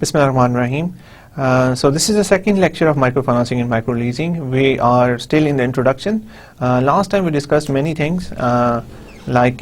Bismillah ar-Rahman ar-Rahim. So this is the second lecture of microfinancing and microleasing. We are still in the introduction. Last time we discussed many things like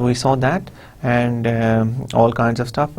we saw that and all kinds of stuff.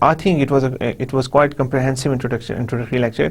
I think it was quite comprehensive introductory lecture.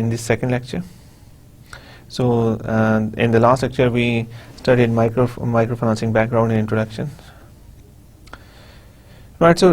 in this second lecture. So in the last lecture we studied microfinancing background and introduction. Right, so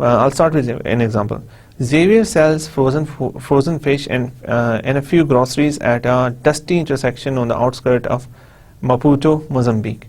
I'll start with an example. Xavier sells frozen fish and a few groceries at a dusty intersection on the outskirts of Maputo, Mozambique.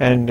and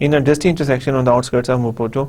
in a dusty intersection on the outskirts of Maputo.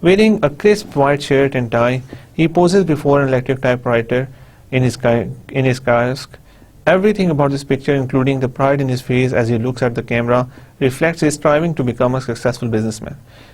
Wearing a crisp white shirt and tie, he poses before an electric typewriter in his kiosk. Everything about this picture, including the pride in his face as he looks at the camera, reflects his striving to become a successful businessman.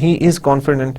he is confident,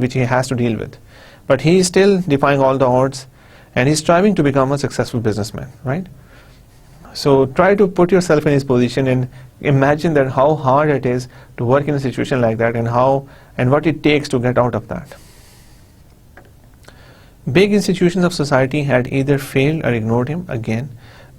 which he has to deal with, but he is still defying all the odds and he's striving to become a successful businessman, right? So try to put yourself in his position and imagine that how hard it is to work in a situation like that and what it takes to get out of that. Big institutions of society had either failed or ignored him. Again,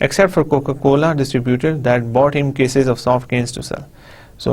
except for Coca-Cola distributor that bought him cases of soft canes to sell. So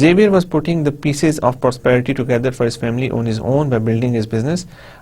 Xavier was putting the pieces of prosperity together for his family on his own by building his business.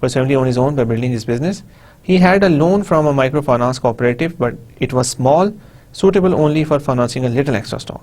for his family on his own by building his business. He had a loan from a microfinance cooperative, but it was small, suitable only for financing a little extra stock.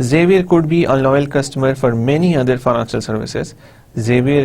Xavier could be a loyal customer for many other financial services. Xavier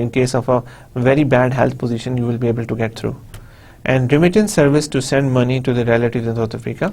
in case of a very bad health position you will be able to get through. And remittance service to send money to the relatives in South Africa.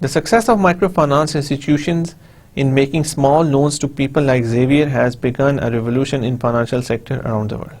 The success of microfinance institutions in making small loans to people like Xavier has begun a revolution in financial sector around the world.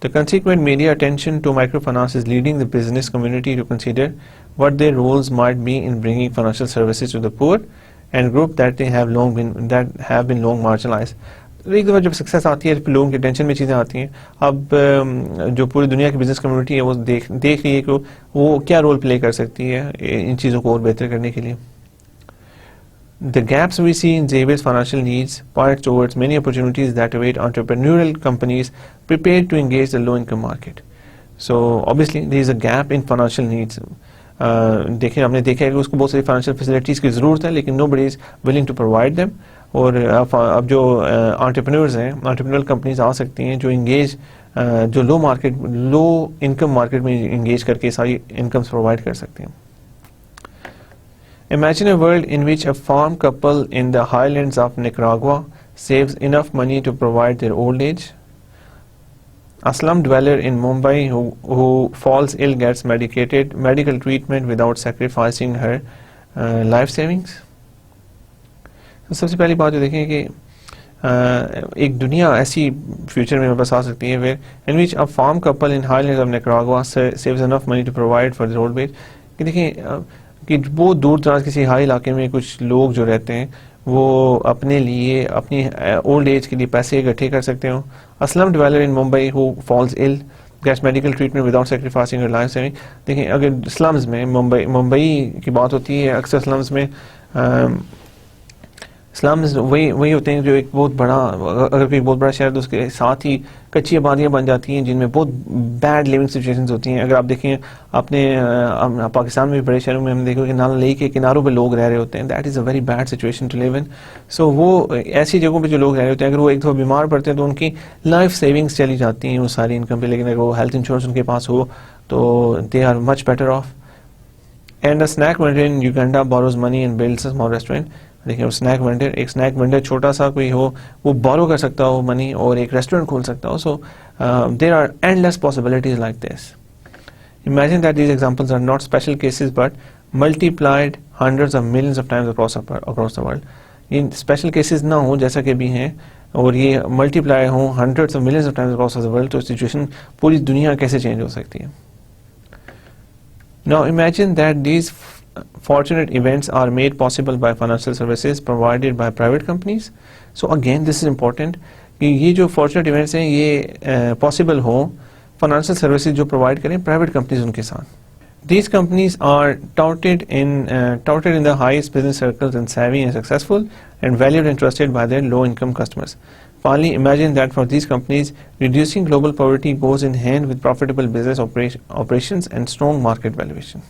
The consequent media attention to microfinance is leading the business community to consider what their roles might be in bringing financial services to the poor and group that have been long marginalized. ایک دفعہ جب success آتی ہے لوگوں کی tension میں چیزیں آتی ہیں. اب جو پوری دنیا کی بزنس کمیونٹی ہے وہ دیکھ رہی ہے کہ وہ کیا رول پلے کر سکتی ہے ان چیزوں کو اور بہتر کرنے کے لیے. The gaps we see in Xavier's financial needs point towards many opportunities that await entrepreneurial companies prepared to engage the low-income market. So obviously there is a gap in financial needs. دیکھیں ہم نے دیکھا ہے کہ اس کو بہت ساری financial facilities کی ضرورت ہے لیکن nobody is willing to provide them. اور اب جو انٹرپرینورز ہیں, انٹرپرینورل کمپنیز آ سکتی ہیں جو انگیج جو لو انکم مارکیٹ میں انگیج کر کے ساری انکمز پرووائڈ کر سکتے ہیں. Imagine a world in which a farm couple in the highlands of Nicaragua saves enough money to provide their old age. A slum dweller in Mumbai who falls ill gets medical treatment without sacrificing her life savings. سب سے پہلی بات جو دیکھیں کہ ایک دنیا ایسی future میں بس آ سکتی ہے where in which a farm couple in highlands of Nicaragua saves enough money to provide for their old age. کہ دیکھیں کہ بہت دور دراز کسی ہائی علاقے میں کچھ لوگ جو رہتے ہیں وہ اپنے لیے اپنی اولڈ ایج کے لیے پیسے اکٹھے کر سکتے ہوں. Slum dweller in Mumbai who falls ill gets medical treatment without sacrificing her life savings. دیکھیں اگر سلمز میں ممبئی کی بات ہوتی ہے, اکثر سلمز میں سلمز وہی ہوتے ہیں جو ایک بہت بڑا, اگر کوئی بہت بڑا شہر تو اس کے ساتھ ہی کچی آبادیاں بن جاتی ہیں جن میں بہت بیڈ لیونگ سچویشنز ہوتی ہیں. اگر آپ دیکھیں اپنے پاکستان میں بھی بڑے شہروں میں ہم دیکھیں کہ نالا لئی کے کناروں پہ لوگ رہ رہے ہوتے ہیں. That is a very bad situation to live in. So وہ ایسی جگہوں پہ جو لوگ رہ رہے ہوتے ہیں اگر وہ ایک دفعہ بیمار پڑتے ہیں تو ان کی لائف سیونگس چلی جاتی ہیں وہ ساری انکم پہ, لیکن اگر وہ ہیلتھ انشورنس ان کے پاس ہو تو they are much better off. And a snack vendor in Uganda borrows money and builds a small restaurant. دیکھیں ایک اسنیک وینڈر چھوٹا سا کوئی ہو وہ بورو کر سکتا ہو منی اور ایک ریسٹورینٹ کھول سکتا ہو. So there are endless possibilities like this. Imagine that these examples are not special cases but multiplied hundreds of millions of times across the world. یہ اسپیشل کیسز نہ ہوں جیسا کہ بھی ہیں اور یہ ملٹیپلائی ہوں hundreds of millions of times across the world, تو سچویشن پوری دنیا کیسے چینج ہو سکتی ہے. Now imagine that these fortunate events are made possible by financial services provided by private companies. So again this is important کہ یہ جو fortunate events ہیں یہ پاسبل ہوں فائنینشیل سروسز جو پرووائڈ کریں پرائیویٹ کمپنیز ان کے ساتھ. These companies are touted in the highest business circles and savvy and successful and valued and trusted by their low income customers. Finally, imagine that for these companies, reducing global poverty goes in hand with profitable business operations and strong market valuation.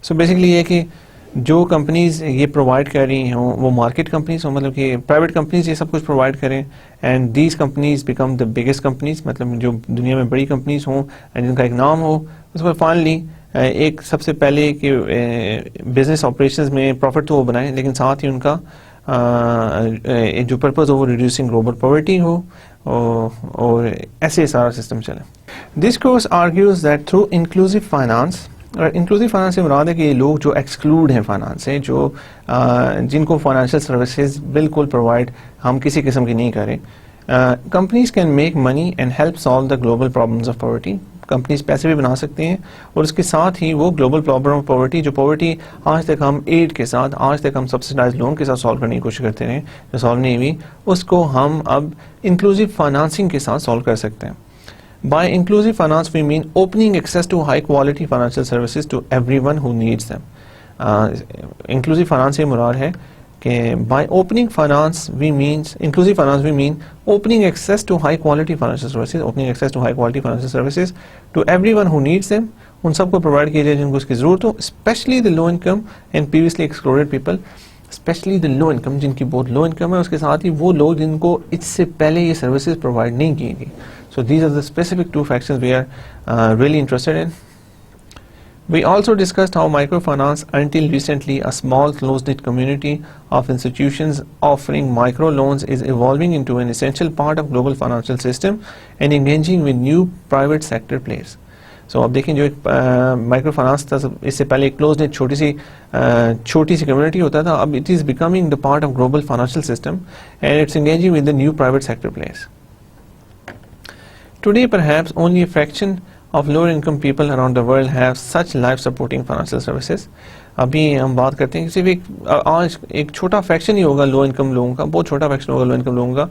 So basically یہ کہ جو companies یہ provide کر رہی ہوں وہ market companies ہوں, مطلب کہ پرائیویٹ کمپنیز یہ سب کچھ پرووائڈ کریں and these companies become the biggest companies, مطلب جو دنیا میں بڑی کمپنیز ہوں اینڈ جن کا ایک نام ہو. اس میں فائنلی ایک سب سے پہلے کہ بزنس آپریشنز میں پروفٹ تو وہ بنائیں لیکن ساتھ ہی ان کا جو پرپز ہو وہ ریڈیوسنگ گلوبل پاورٹی ہو اور ایسے سارا سسٹم چلے. This course argues that through inclusive finance, اور انکلوسیو فائنانس سے مراد ہے کہ یہ لوگ جو ایکسکلوڈ ہیں فائنانس سے, جو جن کو فائنینشیل سروسز بالکل پرووائڈ ہم کسی قسم کی نہیں کریں, companies can make money and help solve the global problems of poverty. Companies پیسے بھی بنا سکتے ہیں اور اس کے ساتھ ہی وہ گلوبل پرابلم آف پاورٹی, جو پاورٹی آج تک ہم ایڈ کے ساتھ, آج تک ہم سبسڈائز لون کے ساتھ سالو کرنے کی کوشش کرتے ہیں جو سالو نہیں ہوئی, اس کو ہم اب انکلوسیو فائنانسنگ کے ساتھ سالو کر سکتے ہیں. By inclusive finance we mean opening access to high quality financial services to everyone who needs them. Inclusive finance سے مراد ہے کہ by opening finance we mean opening access to high quality financial services to everyone who needs them. ان سب کو provide کیا جائے جن کو اس کی ضرورت ہو, especially the low income and previously excluded people. Especially the low income, جن کی بہت لو انکم ہے, اس کے ساتھ ہی وہ لوگ جن کو اس سے پہلے یہ سروسز پرووائڈ نہیں کی گئی. So these are the specific two factions we are really interested in. We also discussed how microfinance, until recently a small close-knit community of institutions offering microloans, is evolving into an essential part of global financial system and engaging with new private sector players. So اب دیکھیں جو ایک micro finance تھا اس سے پہلے ایک close net چھوٹی سی community ہوتا تھا, اب it is becoming the part of global financial system and it's engaging with the new private sector players. Today perhaps only a fraction of lower income people around the world have such life supporting financial services. ابھی ہم بات کرتے ہیں صرف آج ایک چھوٹا friction ہی ہوگا لو انکم لوگوں کا, بہت چھوٹا فریکشن ہوگا لو انکم لوگوں کا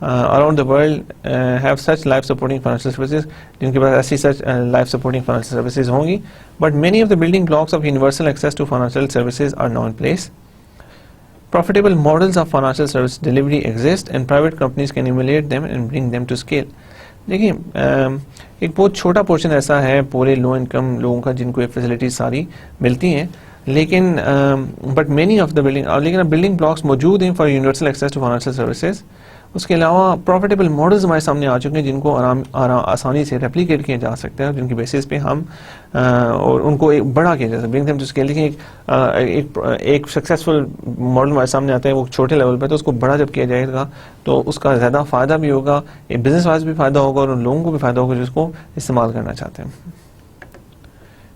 around the world have such life supporting financial services, جن کے پاس ایسی such life supporting financial services ہوں گی. But many of the building blocks of universal access to financial services are not in place. Profitable models of financial service delivery exist and private companies can emulate them and bring them to scale. دیکھیں ایک بہت چھوٹا portion ایسا ہے پورے لو income لوگوں کا جن کو یہ فیسلٹیز ساری ملتی ہیں, لیکن but many of the building blocks موجود ہیں for universal access to financial services. اس کے علاوہ پروفیٹیبل ماڈلز ہمارے سامنے آ چکے ہیں جن کو آسانی سے ریپلیکیٹ کیا جا سکتا ہے, جن کی بیسس پہ ہم اور ان کو بڑا کیا جا سکتا ہے, برنگ دیم ٹو اسکیل. دیکھیں ایک سکسیزفل ماڈل ہمارے سامنے آتا ہے وہ چھوٹے لیول پہ, تو اس کو بڑا جب کیا جائے گا تو اس کا زیادہ فائدہ بھی ہوگا, بزنس وائز بھی فائدہ ہوگا اور ان لوگوں کو بھی فائدہ ہوگا جس کو استعمال کرنا چاہتے ہیں.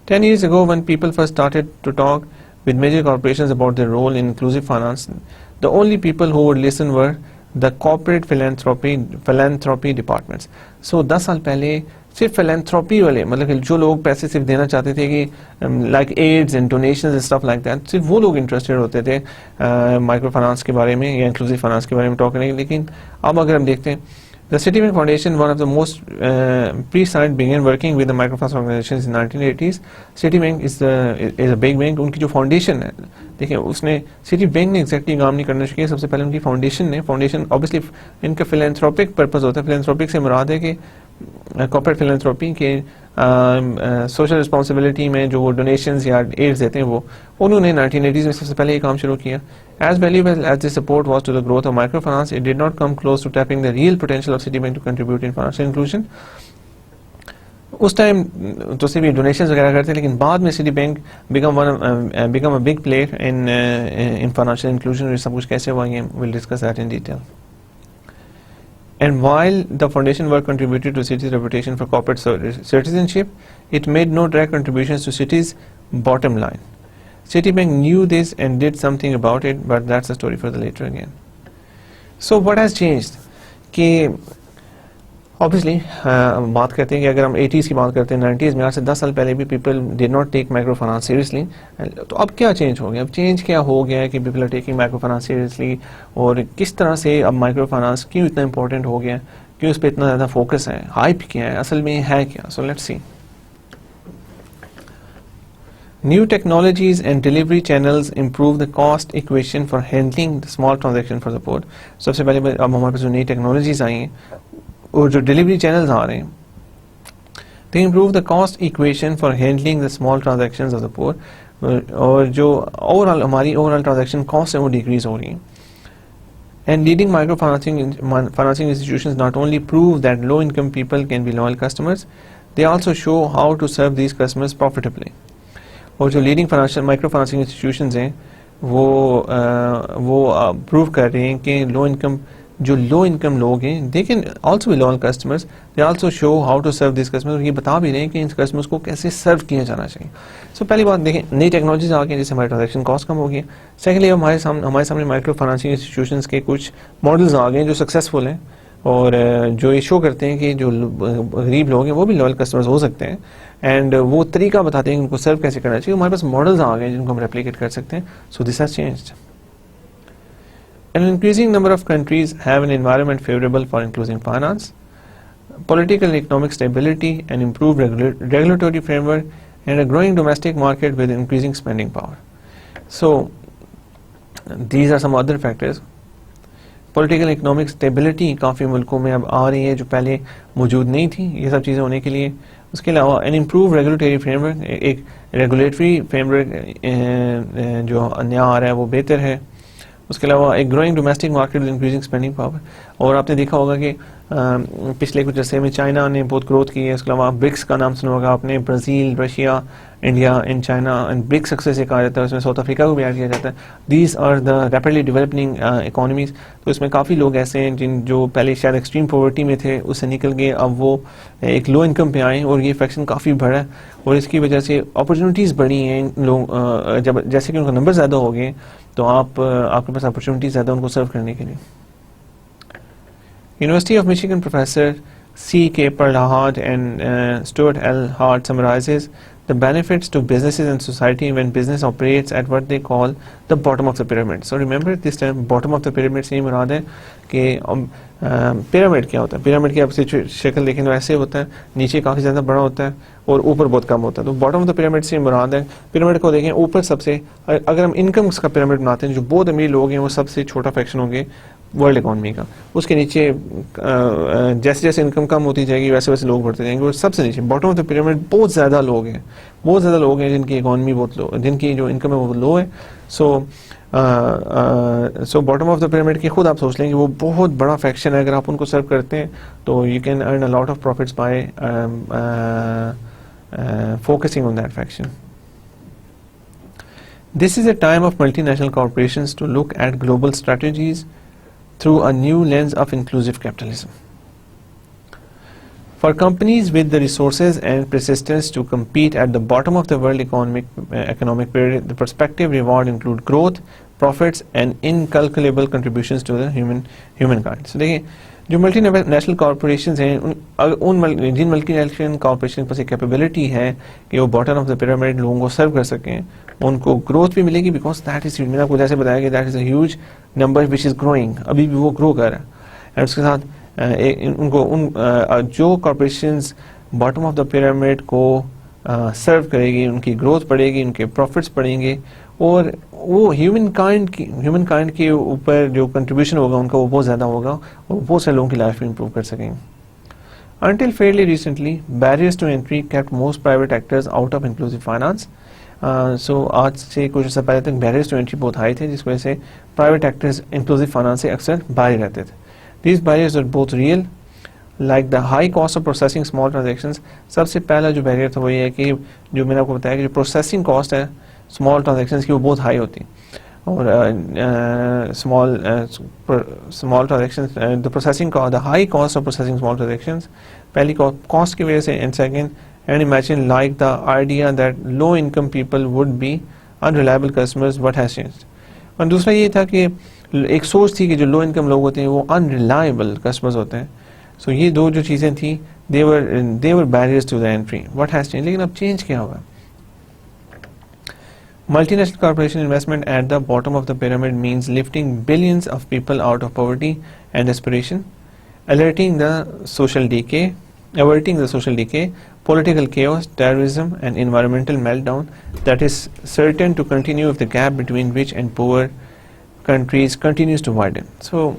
10 years ago when people first started to talk with major corporations about their role in inclusive finance, the only people who would listen were the corporate philanthropy departments. So 10 سال پہلے صرف فیلینتھروپی والے, مطلب جو لوگ پیسے صرف دینا چاہتے تھے کہ like ads and donations and stuff like that, صرف وہ لوگ انٹرسٹیڈ ہوتے تھے مائکرو فائنانس کے بارے میں یا انکلوسیو فائنانس کے بارے میں ٹاک کرنے کے. لیکن اب اگر ہم دیکھتے ہیں The Citibank Foundation, one of the most pre-started, began working with the microfinance organizations in 1980s. Citibank is a big bank. ان کی جو فاؤنڈیشن ہے, دیکھیں اس نے سٹی بینک نے ایگزیکٹلی کام نہیں کرنا شروع کیا, سب سے پہلے ان کی فاؤنڈیشن نے, فاؤنڈیشن اوبیسلی ان کا فلینتھروپک پرپز ہوتا ہے. فلینتھروپک سے مراد ہے کہ کارپوریٹ فلینتھروپی کے سوشل رسپانسبلٹی میں جو وہ ڈونیشنز یا ایڈز دیتے ہیں وہ انہوں نے 1980s میں سب سے پہلے یہ کام شروع کیا. As valuable as this support was to the growth of microfinance, it did not come close to tapping the real potential of Citibank to contribute in financial inclusion. اس ٹائم تو صرف ڈونیشنز وغیرہ کرتے لیکن بعد میں Citibank become a big player in financial inclusion. اور سب کچھ کیسے ہوا یہ we'll discuss that in detail. And while the foundation work contributed to Citi's reputation for corporate citizenship, it made no direct contributions to Citi's bottom line. Citibank knew this and did something about it, but that's a story for the later again. So what has changed? کہ obviously بات کرتے ہیں کہ اگر ہم 80s کی بات کرتے ہیں 90s میں, آج سے 10 سال پہلے بھی people did not take microfinance seriously. تو اب کیا چینج ہو گیا؟ اب چینج کیا ہو گیا ہے کہ people are taking microfinance seriously, اور کس طرح سے اب microfinance کیوں اتنا امپورٹنٹ ہو گیا, کیوں اس پہ اتنا زیادہ فوکس ہے, ہائپ کیا ہے, اصل میں ہے کیا. So let's see. New technologies and delivery channels improve the cost equation for handling the small transaction for the poor. سب سے پہلے اب ہمارے پاس جو نئی ٹیکنالوجیز آئی ہیں اور جو ڈلیوری چینلز آ رہے ہیں, they improve the cost equation for handling the small transactions of the poor. اور جو ہماری overall transaction cost ہے وہ ڈیکریز ہو رہی ہیں. And leading financing institutions not only prove that low income people can be loyal customers, they also show how to serve these customers profitably. اور جو leading micro financing institutions ہیں وہ prove کر رہے ہیں کہ لو انکم لوگ ہیں they can also be loyal customers, they also show how to serve these customers. یہ بتا بھی رہے ہیں کہ ان کسٹمرز کو کیسے سرو کیا جانا چاہیے. سو پہلی بات دیکھیں نئی ٹیکنالوجیز آ گئی جس سے ہماری ٹرانزیکشن کاسٹ کم ہو گئی. سیکنڈلی ہمارے سامنے مائکرو فائنانسنگ انسٹیٹیوشنز کے کچھ ماڈلز آ گئے ہیں جو سکسیزفل ہیں اور جو یہ شو کرتے ہیں کہ جو غریب لوگ ہیں وہ بھی لوئل کسٹمرز ہو سکتے ہیں, اینڈ وہ طریقہ بتاتے ہیں کہ ان کو سرو کیسے کرنا چاہیے. ہمارے پاس ماڈلز آ گئے ہیں جن کو ہم ریپلیکیٹ کر سکتے ہیں. So this has changed. An increasing number of countries have an environment favorable for inclusive finance, political and economic stability, an improved regulatory framework, and a growing domestic market with increasing spending power. So these are some other factors. Political economic stability کافی ملکوں میں اب آ رہی ہے جو پہلے موجود نہیں تھی یہ سب چیزیں ہونے کے لیے. اس کے علاوہ an improved regulatory framework, ایک ریگولیٹری فریم ورک جو نیا آ رہا ہے وہ بہتر ہے. اس کے علاوہ ایک growing domestic market with increasing spending power. اور آپ نے دیکھا ہوگا کہ پچھلے کچھ عرصے میں چائنا نے بہت گروتھ کی ہے. اس کے علاوہ برکس کا نام سنا ہوگا آپ نے, Brazil, Russia, India and China, and BRICS success یہ کہا جاتا ہے. اس میں ساؤتھ افریقہ کو بھی ایڈ کیا جاتا ہے. These are the rapidly developing economies. تو اس میں کافی لوگ ایسے ہیں جو پہلے شاید ایکسٹریم پاورٹی میں تھے اس سے نکل گئے, اب وہ ایک لو انکم پہ آئے اور یہ فیکشن کافی بڑا ہے اور اس کی وجہ سے اپرچونیٹیز بڑھی ہیں لوگ. جب جیسے کہ ان کا نمبر زیادہ ہو گئے تو آپ کے پاس اپرچونیٹیز زیادہ ان کو سرو کرنے کے لیے. University of Michigan professor C.K. Perlhart and Stuart L. Hart summarizes the benefits to businesses and society when business operates at what they call the bottom of the pyramid. So remember this term bottom of the pyramid سے یہ مراد ہے کہ pyramid کیا ہوتا ہے. Pyramid کی آپ شکل دیکھیں تو ایسے ہوتا ہے, نیچے کافی زیادہ بڑا ہوتا ہے اور اوپر بہت کم ہوتا ہے. تو باٹم آف دا پیرامڈ سے مراد ہے, پیرامڈ کو دیکھیں اوپر سب سے, اگر ہم انکم کا پیرامڈ بناتے ہیں جو بہت امیر لوگ ہیں وہ سب سے چھوٹا فیکشن ہوں گے ورلڈ اکانومی کا, اس کے نیچے جیسے جیسے انکم کم ہوتی جائے گی ویسے ویسے لوگ بڑھتے جائیں گے, اور سب سے نیچے باٹم آف دا پیرامڈ بہت زیادہ لوگ ہیں, بہت زیادہ لوگ ہیں جن کی اکانومی بہت لو, جن کی جو انکم ہے وہ لو ہے. سو باٹم آف دا پیرامڈ کی خود آپ سوچ لیں کہ وہ بہت بڑا فیکشن ہے, اگر آپ ان کو سرو کرتے ہیں تو you can earn a lot of profits by focusing on that faction. This is a time of multinational corporations to look at global strategies through a new lens of inclusive capitalism. For companies with the resources and persistence to compete at the bottom of the world economic pyramid, the prospective reward include growth, profits, and incalculable contributions to the humankind. So دیکھیں جو multi national corporations ہیں, جن multi national corporation کے پاس ایک capability ہے کہ وہ bottom of the pyramid لوگوں کو سرو کر سکیں, ان کو گروتھ بھی ملے گی بیکاز دیٹ از, میں نے آپ کو جیسے بتایا کہ that is a huge number which is growing, ابھی بھی وہ گرو کر رہا ہے. اینڈ اس کے ساتھ ان کو جو corporations bottom of the pyramid کو سرو کرے گی, ان کی گروتھ بڑھے گی, ان کے پروفٹس بڑھیں گے, اور وہ ہیومن کائنڈ کے اوپر جو کنٹریبیوشن ہوگا ان کا وہ بہت زیادہ ہوگا, اور بہت سے لوگوں کی لائف بھی امپروو کر سکیں گے. Until fairly recently, barriers to entry kept most private actors out of inclusive finance. So آج سے کچھ عرصہ پہلے تک بیریئرز ٹو انٹری بہت ہائی تھے, جس وجہ سے پرائیویٹ ایکٹرز انکلوسیو فائنانس سے اکثر باہر رہتے تھے. These barriers are both real, like the high cost of processing small transactions. سب سے پہلا جو بیریئر تھا وہ یہ ہے کہ جو میں نے آپ کو بتایا کہ جو پروسیسنگ کاسٹ ہے اسمال ٹرانزیکشنز کی وہ بہت ہائی ہوتی ہے, اور small transactions, the processing cost, the high cost of processing small transactions, پہلی کاسٹ کی وجہ سے, and second, and imagine like the idea that low income people would be unreliable customers, what has changed. اور دوسرا یہ تھا کہ ایک سوچ تھی کہ جو لو انکم لوگ ہوتے ہیں وہ unreliable customers ہوتے ہیں. سو یہ دو جو چیزیں تھیں they were barriers to the entry. What has changed? لیکن اب چینج کیا ہوا؟ Multinational corporation investment at the bottom of the pyramid means lifting billions of people out of poverty and desperation, averting the social decay, political chaos, terrorism, and environmental meltdown that is certain to continue if the gap between rich and poor countries continues to widen. So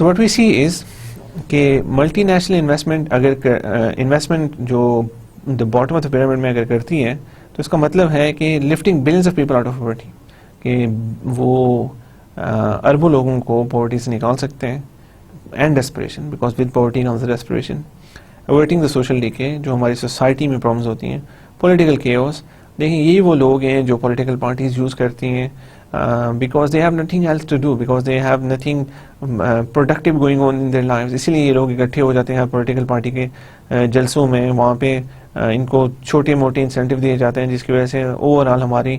what we see is کہ multinational investment جو the bottom of the pyramid میں اگر کرتی ہے تو اس کا مطلب ہے کہ lifting billions of people out of poverty, کہ وہ اربوں لوگوں کو پاورٹی سے نکال سکتے ہیں, and desperation, because with poverty comes the desperation, averting the social decay جو ہماری سوسائٹی میں پرابلمز ہوتی ہیں, political chaos. دیکھیں یہی وہ لوگ ہیں جو پولیٹیکل پارٹیز یوز کرتی ہیں because they have nothing else to do, because they have nothing productive going on in their lives. اسی لیے یہ لوگ اکٹھے ہو جاتے ہیں پولیٹیکل پارٹی کے جلسوں میں, وہاں پہ ان کو چھوٹے موٹے انسینٹیو دیے جاتے ہیں, جس کی وجہ سے اوور آل ہماری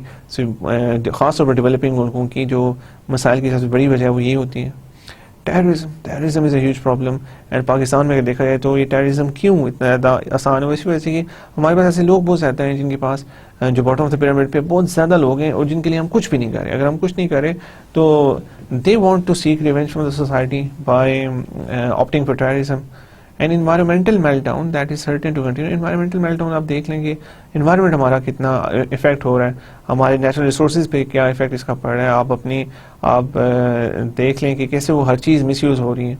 خاص طور پر ڈیولپنگ ملکوں کی جو مسائل کی سب سے بڑی وجہ ہے وہ یہی ہوتی ہے. Terrorism is a huge problem, and Pakistan میں اگر دیکھا جائے تو یہ ٹیررزم کیوں اتنا زیادہ آسان ہے؟ اسی وجہ سے کہ ہمارے پاس ایسے لوگ بہت زیادہ ہیں جن کے پاس جو باٹم آف دا پیرامڈ پہ بہت زیادہ لوگ ہیں, اور جن کے لیے ہم کچھ بھی نہیں کریں. اگر ہم کچھ نہیں کریں تو they want to seek revenge from the society by opting for terrorism. And environmental meltdown that is certain to continue. Environmental meltdown آپ دیکھ لیں گے انوائرمنٹ ہمارا کتنا افیکٹ ہو رہا ہے, ہمارے نیچرل ریسورسز پہ کیا افیکٹ اس کا پڑ رہا ہے. آپ دیکھ لیں کہ کیسے وہ ہر چیز مس یوز ہو رہی ہے.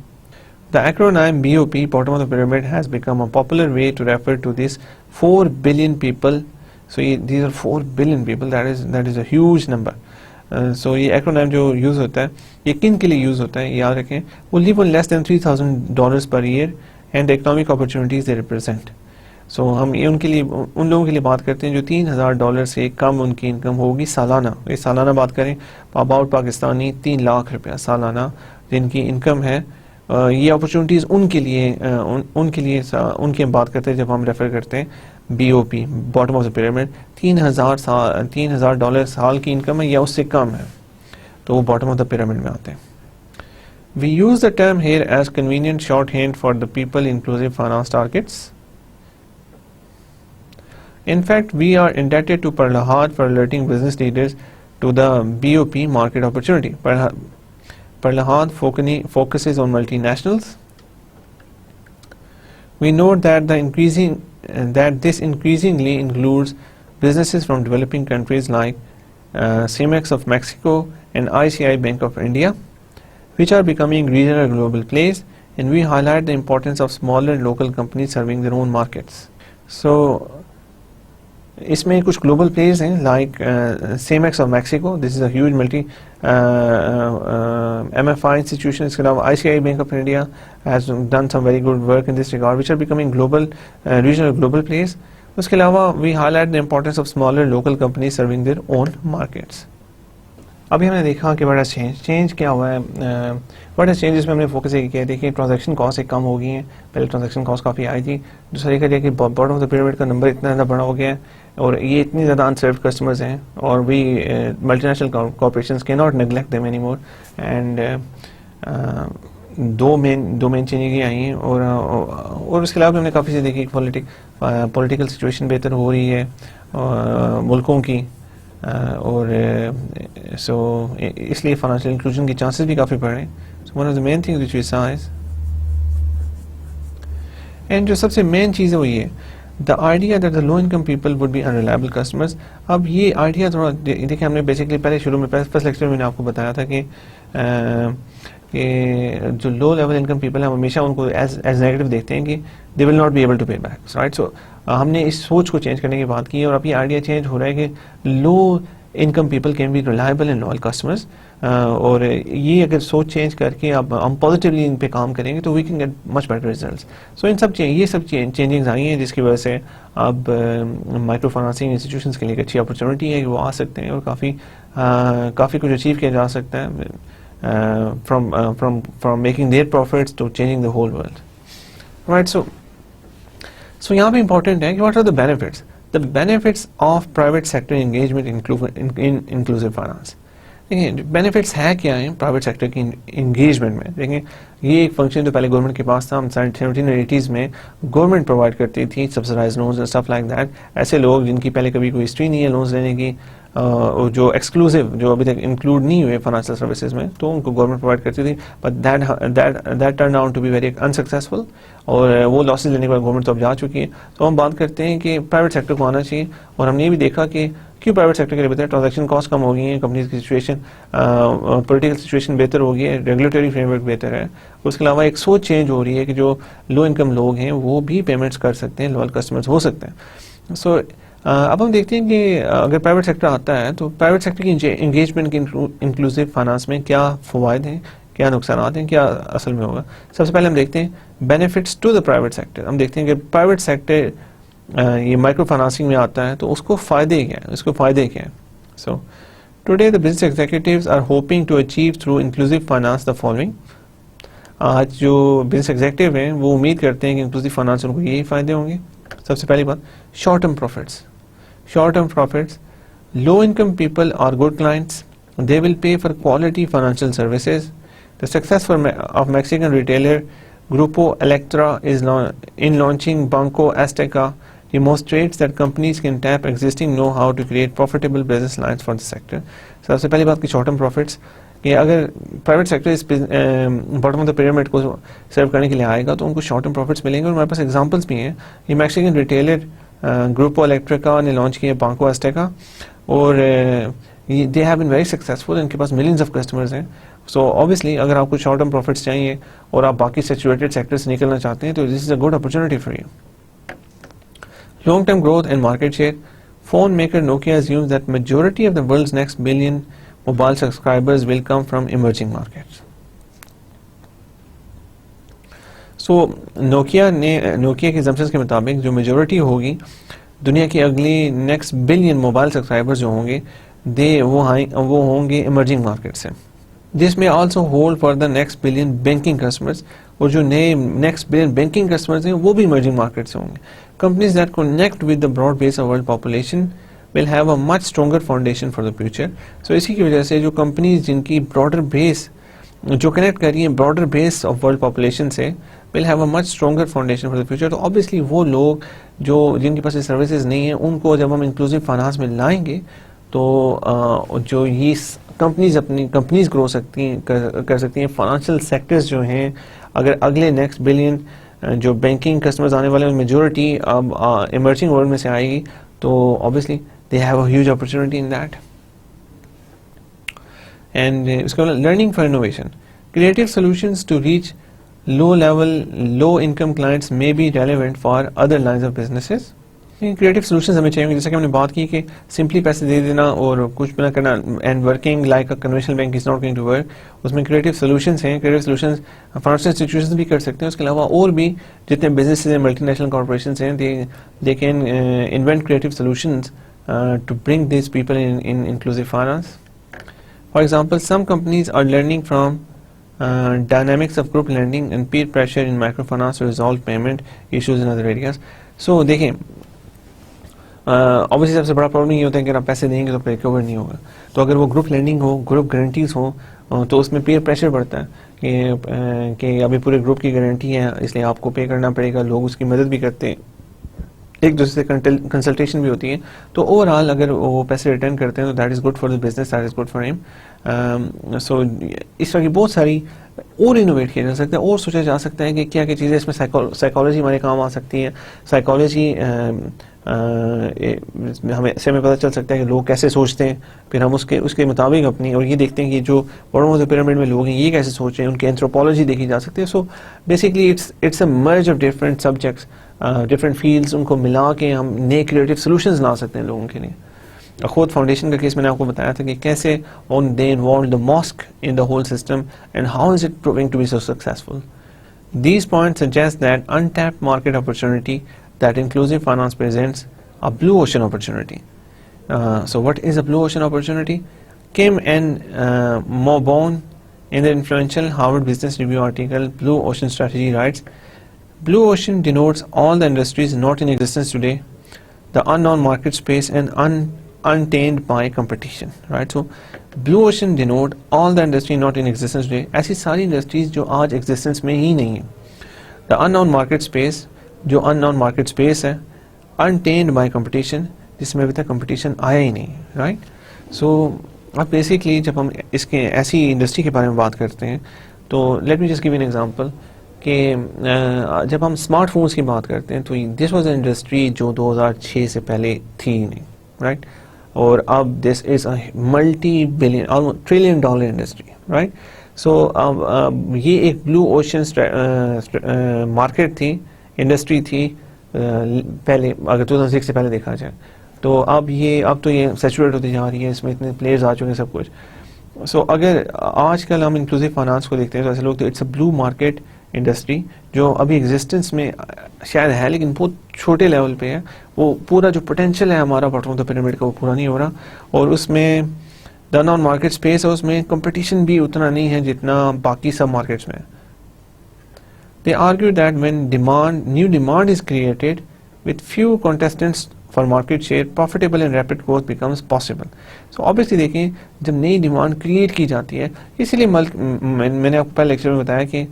The acronym BOP, bottom of the pyramid, has become a popular way to refer to this 4 billion people. So these are 4 billion people. That is a huge number. So یہ acronym جو use ہوتا ہے یہ کن کے لیے use ہوتا ہے یاد رکھیں, وہ live on less than $3,000 per year and the economic opportunities they represent. So ہم یہ ان لوگوں کے لیے بات کرتے ہیں جو $3,000 سے کم ان کی انکم ہوگی سالانہ. یہ سالانہ بات کریں اباؤٹ پاکستانی 3 لاکھ روپیہ سالانہ جن کی انکم ہے. یہ اپرچونیٹیز ان کے لیے ہم بات کرتے ہیں جب ہم ریفر کرتے ہیں BOP, bottom of the pyramid. $3,000 سال کی انکم ہے یا اس سے کم ہے تو وہ باٹم آف دا پیرامڈ میں آتے ہیں. We use the term here as convenient shorthand for the people inclusive finance targets. In fact, we are indebted to Parlahat for alerting business leaders to the BOP market opportunity. Parlahat focuses on multinationals. We note that this increasingly includes businesses from developing countries like Cemex of Mexico and ICI Bank of India, which are becoming regional and global players, and we highlight the importance of smaller local companies serving their own markets. So اس میں کچھ global players ہیں like Cemex of Mexico, this is a huge multi M F I institution. اس کے علاوہ I C I bank of India has done some very good work in this regard which are becoming global regional global players. اس کے علاوہ we highlight the importance of smaller local companies serving their own markets. ابھی ہم نے دیکھا کہ بڑا change کیا ہوا ہے, بڑا چینج جس میں ہم نے فوکس یہ کیا ہے. دیکھیے ٹرانزیکشن کاسٹ ایک کم ہو گئی ہیں, پہلے ٹرانزیکشن کاسٹ کافی آئی تھی. دوسرا یہ کہ باٹم آف دا پیرامڈ کا نمبر اتنا زیادہ بڑا ہو گیا ہے اور یہ اتنی زیادہ انسروڈ کسٹمرز ہیں, اور بھی ملٹی نیشنل کارپوریشنز کی not neglect them any more. And two main چینجیں یہ آئی ہیں, اور اس کے علاوہ ہم نے کافی سے دیکھی پولیٹیکل سچویشن بہتر ہو رہی ہے ملکوں کی, اور سو اس لیے فائنینشیل انکلوژن کے چانسز بھی کافی بڑھ رہے ہیں. So one of the main thing which we saw is, and جو سب سے مین چیز ہے وہ یہ the idea that the low income people would be unreliable customers. اب یہ آئیڈیا تھوڑا دیکھیں, ہم نے بیسکلی پہلے شروع میں فرسٹ لیکچر میں نے آپ کو بتایا تھا کہ جو لو لیول انکم پیپل ہیں ہمیشہ ان کو ایز نیگیٹو دیکھتے ہیں کہ they will not be able to pay back, right. So ہم نے اس سوچ کو چینج کرنے کی بات کی, اور اب یہ آئیڈیا چینج ہو رہا ہے کہ low income people can be reliable and loyal customers. اور یہ اگر سوچ چینج کر کے اب ہم پازیٹیولی ان پہ کام کریں گے تو we can get much better results. So یہ سب چینجنگز آئی ہیں جس کی وجہ سے اب مائکرو فائنانسنگ انسٹیٹیوشنس کے لیے ایک اچھی اپرچونیٹی ہے کہ وہ آ سکتے ہیں اور کافی کچھ اچیو کیا جا سکتا ہے from making their profits to changing the whole world, right. So یہاں پہ important ہے کہ what are the benefits? The benefits of private sector engagement in inclusive finance. دیکھیں بینیفٹس ہے کیا ہیں پرائیویٹ سیکٹر کی انگیجمنٹ میں. دیکھیں یہ ایک فنکشن جو پہلے گورنمنٹ کے پاس تھا, 1780s میں گورنمنٹ پرووائڈ کرتی تھی subsidise loans and stuff like that. ایسے لوگ جن کی پہلے کبھی کوئی ہسٹری نہیں ہے لونز لینے کی, جو ایکسکلوسیو جو ابھی تک انکلوڈ نہیں ہوئے فائنینشیل سروسز میں, تو ان کو گورنمنٹ پرووائڈ کرتی تھی. But that turn out to be very unsuccessful, اور وہ لاسز لینے کے بعد گورنمنٹ تو اب جا چکی ہے. تو ہم بات کرتے ہیں کہ پرائیویٹ سیکٹر کو آنا چاہیے, اور ہم نے یہ بھی دیکھا کہ کیوں پرائیویٹ سیکٹر کے لیے بتائیں ٹرانزیکشن کاسٹ کم ہو گئی ہیں, کمپنیز کی سچویشن پولیٹیکل سچویشن بہتر ہو گئی ہے, ریگولیٹری فریم ورک بہتر ہے. اس کے علاوہ ایک سوچ چینج ہو رہی ہے کہ جو لو انکم لوگ ہیں وہ بھی پیمنٹس کر سکتے ہیں, لوئل کسٹمرز ہو سکتے ہیں. سو اب ہم دیکھتے ہیں کہ اگر پرائیویٹ سیکٹر آتا ہے تو پرائیویٹ سیکٹر کی انگیجمنٹ کی انکلوسیو فائنانس میں کیا فوائد ہیں, کیا نقصانات ہیں, کیا اصل میں ہوگا. سب سے پہلے ہم دیکھتے ہیں benefits to the private sector. ہم دیکھتے ہیں کہ پرائیویٹ سیکٹر یہ مائکرو فائنانسنگ میں آتا ہے تو اس کو فائدے کیا ہیں. So today the business executives are hoping to achieve through inclusive finance the following. آج جو بزنس ایگزیکٹیو ہیں وہ امید کرتے ہیں کہ انکلوسیو فائنانس ان کو یہی فائدے ہوں گے. سب سے پہلی بات short term profits. Low income people are good clients, they will pay for quality financial services. The success of Mexican retailer Grupo Electra is in launching Banco Azteca demonstrates that companies can tap existing know-how to create profitable business lines for the sector. سب سے پہلی بات کی short term profits, کہ اگر private sector اس bottom of the pyramid کو serve کرنے کے لیے آئے گا تو ان کو شارٹ ٹرم پروفٹس ملیں گے. اور ہمارے پاس ایگزامپلس بھی ہیں. یہ میکسیکن ریٹیلر گروپو الیکٹریکا نے لانچ کیا بانکو ایسٹیکا, اور they have been very successful. ان کے پاس ملینز آف کسٹمرز ہیں. سو obviously اگر آپ کو شارٹ ٹرم پروفٹس چاہیے اور آپ باقی سیچوریٹڈ سیکٹر سے نکلنا چاہتے ہیں تو this is a good opportunity for you. Long term growth and market share. Phone maker Nokia assumes that majority of the world's next billion mobile subscribers will come from emerging markets. So Nokia کے assumptions کے مطابق جو majority ہوگی دنیا کی اگلی next billion mobile subscribers جو ہوں گے وہ ہوں گے ایمرجنگ مارکیٹ سے. This may also hold for the next billion banking customers, اور جو نئے next billion banking customers ہیں وہ بھی emerging market سے ہوں گے. Companies that connect with the broad base of world population will have a much stronger foundation for the future. So اسی کی وجہ سے جو companies جن کی broader base جو کنیکٹ کر رہی ہیں broader base of world population سے will have a much stronger foundation for the future. تو obviously وہ لوگ جو جن کے پاس سروسز نہیں ہیں ان کو جب ہم انکلوسیو فائنانس میں لائیں گے تو جو یہ کمپنیز اپنی کمپنیز گرو سکتی ہیں کر سکتی ہیں. فائنانشیل سیکٹرز جو ہیں اگر اگلے نیکسٹ بلین جو بینکنگ کسٹمرز آنے والے ہیں میجورٹی اب ایمرجنگ ورلڈ میں سے آئے گی تو obviously they have a huge opportunity in that. And اس کے بعد learning for innovation. Creative solutions to reach low level, low income clients may be relevant for other lines of businesses. Creative solutions ہمیں چاہیے جیسا کہ ہم نے بات کی کہ سمپلی پیسے دے دینا اور کچھ بھی نہ کرنا and working like a conventional bank is not going to work. اس میں کریٹیو سولوشنز ہیں. کریٹیو سولوشنز فائنانشیل انسٹیٹیوشنز بھی کر سکتے ہیں. اس کے علاوہ اور بھی جتنے بزنسز ہیں ملٹی نیشنل کارپوریشنز ہیں they can invent creative solutions to bring these people in inclusive finance. For example some companies are learning from dynamics of group lending and peer pressure in microfinance to resolve payment issues in other areas. So دیکھیں obviously سب سے بڑا problem یہ ہوتا ہے کہ اگر آپ پیسے دیں گے تو ریکور نہیں ہوگا. تو اگر وہ گروپ لینڈنگ ہو گروپ گارنٹیز ہوں تو اس میں پیئر پریشر بڑھتا ہے کہ ابھی پورے گروپ کی گارنٹی ہے اس لیے آپ کو پے کرنا پڑے گا. لوگ اس کی مدد بھی کرتے ہیں ایک دوسرے سے کنسلٹیشن بھی ہوتی ہے. تو اوور آل اگر وہ پیسے ریٹرن کرتے ہیں تو that is good for the business that is good for ہم. سو اس طرح کی بہت ساری اور انوویٹ کیا جا سکتا ہے اور سوچا جا سکتا ہے کہ کیا کیا چیزیں اس میں سائیکالوجی ہمارے کام آ سکتی ہے. سائیکالوجی ہمیں سے ہمیں پتہ چل سکتا ہے کہ لوگ کیسے سوچتے ہیں پھر ہم اس کے مطابق اپنی اور یہ دیکھتے ہیں کہ جو باٹم آف دا پیرامڈ میں لوگ ہیں یہ کیسے سوچ رہے ہیں ان کی اینتھروپولوجی دیکھی جا سکتی ہے. So basically it's a merge of different subjects different fields ان کو ملا کے ہم نئے کریٹو سولوشنز لا سکتے ہیں لوگوں کے لیے. خود فاؤنڈیشن کا کیس میں نے آپ کو بتایا تھا کہ کیسے they involve the masses in the whole system and how is it proving to be so successful. These points suggest that untapped market opportunity that inclusive finance presents a blue ocean opportunity. So what is a blue ocean opportunity? Kim and Mobone in the influential Harvard Business Review article Blue Ocean Strategy writes, Blue ocean denotes all the industries not in existence today, the unknown market space and untainted by competition. Right? So blue ocean denote all the industry not in existence today. ایسی ساری industries جو آج existence میں ہی نہیں ہیں. The unknown market space جو ان نون market space ہے intend by competition جس میں ابھی تک کمپٹیشن آیا ہی نہیں. رائٹ. سو اب بیسکلی جب ہم اس کے ایسی انڈسٹری کے بارے میں بات کرتے ہیں تو let me just give an example کہ جب ہم اسمارٹ فونس کی بات کرتے ہیں تو دس واز این انڈسٹری جو 2006 سے پہلے تھی ہی نہیں. رائٹ. اور اب this is a multi billion almost $1 trillion industry. Right. So اب یہ ایک بلو اوشن مارکیٹ تھی انڈسٹری تھی پہلے اگر 2006 سے پہلے دیکھا جائے تو اب تو یہ سیچوریٹ ہوتی جا رہی ہے. اس میں اتنے پلیئرز آ چکے ہیں سب کچھ. سو اگر آج کل ہم انکلوسیو فائنانس کو دیکھتے ہیں تو ایسے لوگ تو it's a blue market industry جو ابھی ایگزسٹنس میں شاید ہے لیکن بہت چھوٹے لیول پہ ہے. وہ پورا جو پوٹینشیل ہے ہمارا باٹم آف دا پیرامڈ کا وہ پورا نہیں ہو رہا. اور اس میں دا نان مارکیٹ اسپیس ہے اس میں کمپٹیشن بھی اتنا نہیں ہے جتنا باقی سب مارکیٹس میں. They argue that when new demand is created with few contestants for market share, profitable and rapid growth becomes possible. So obviously دیکھیں جب نئی ڈیمانڈ کریٹ کی جاتی ہے اسی لیے میں نے آپ کو پہلے لیکچر میں بتایا کہ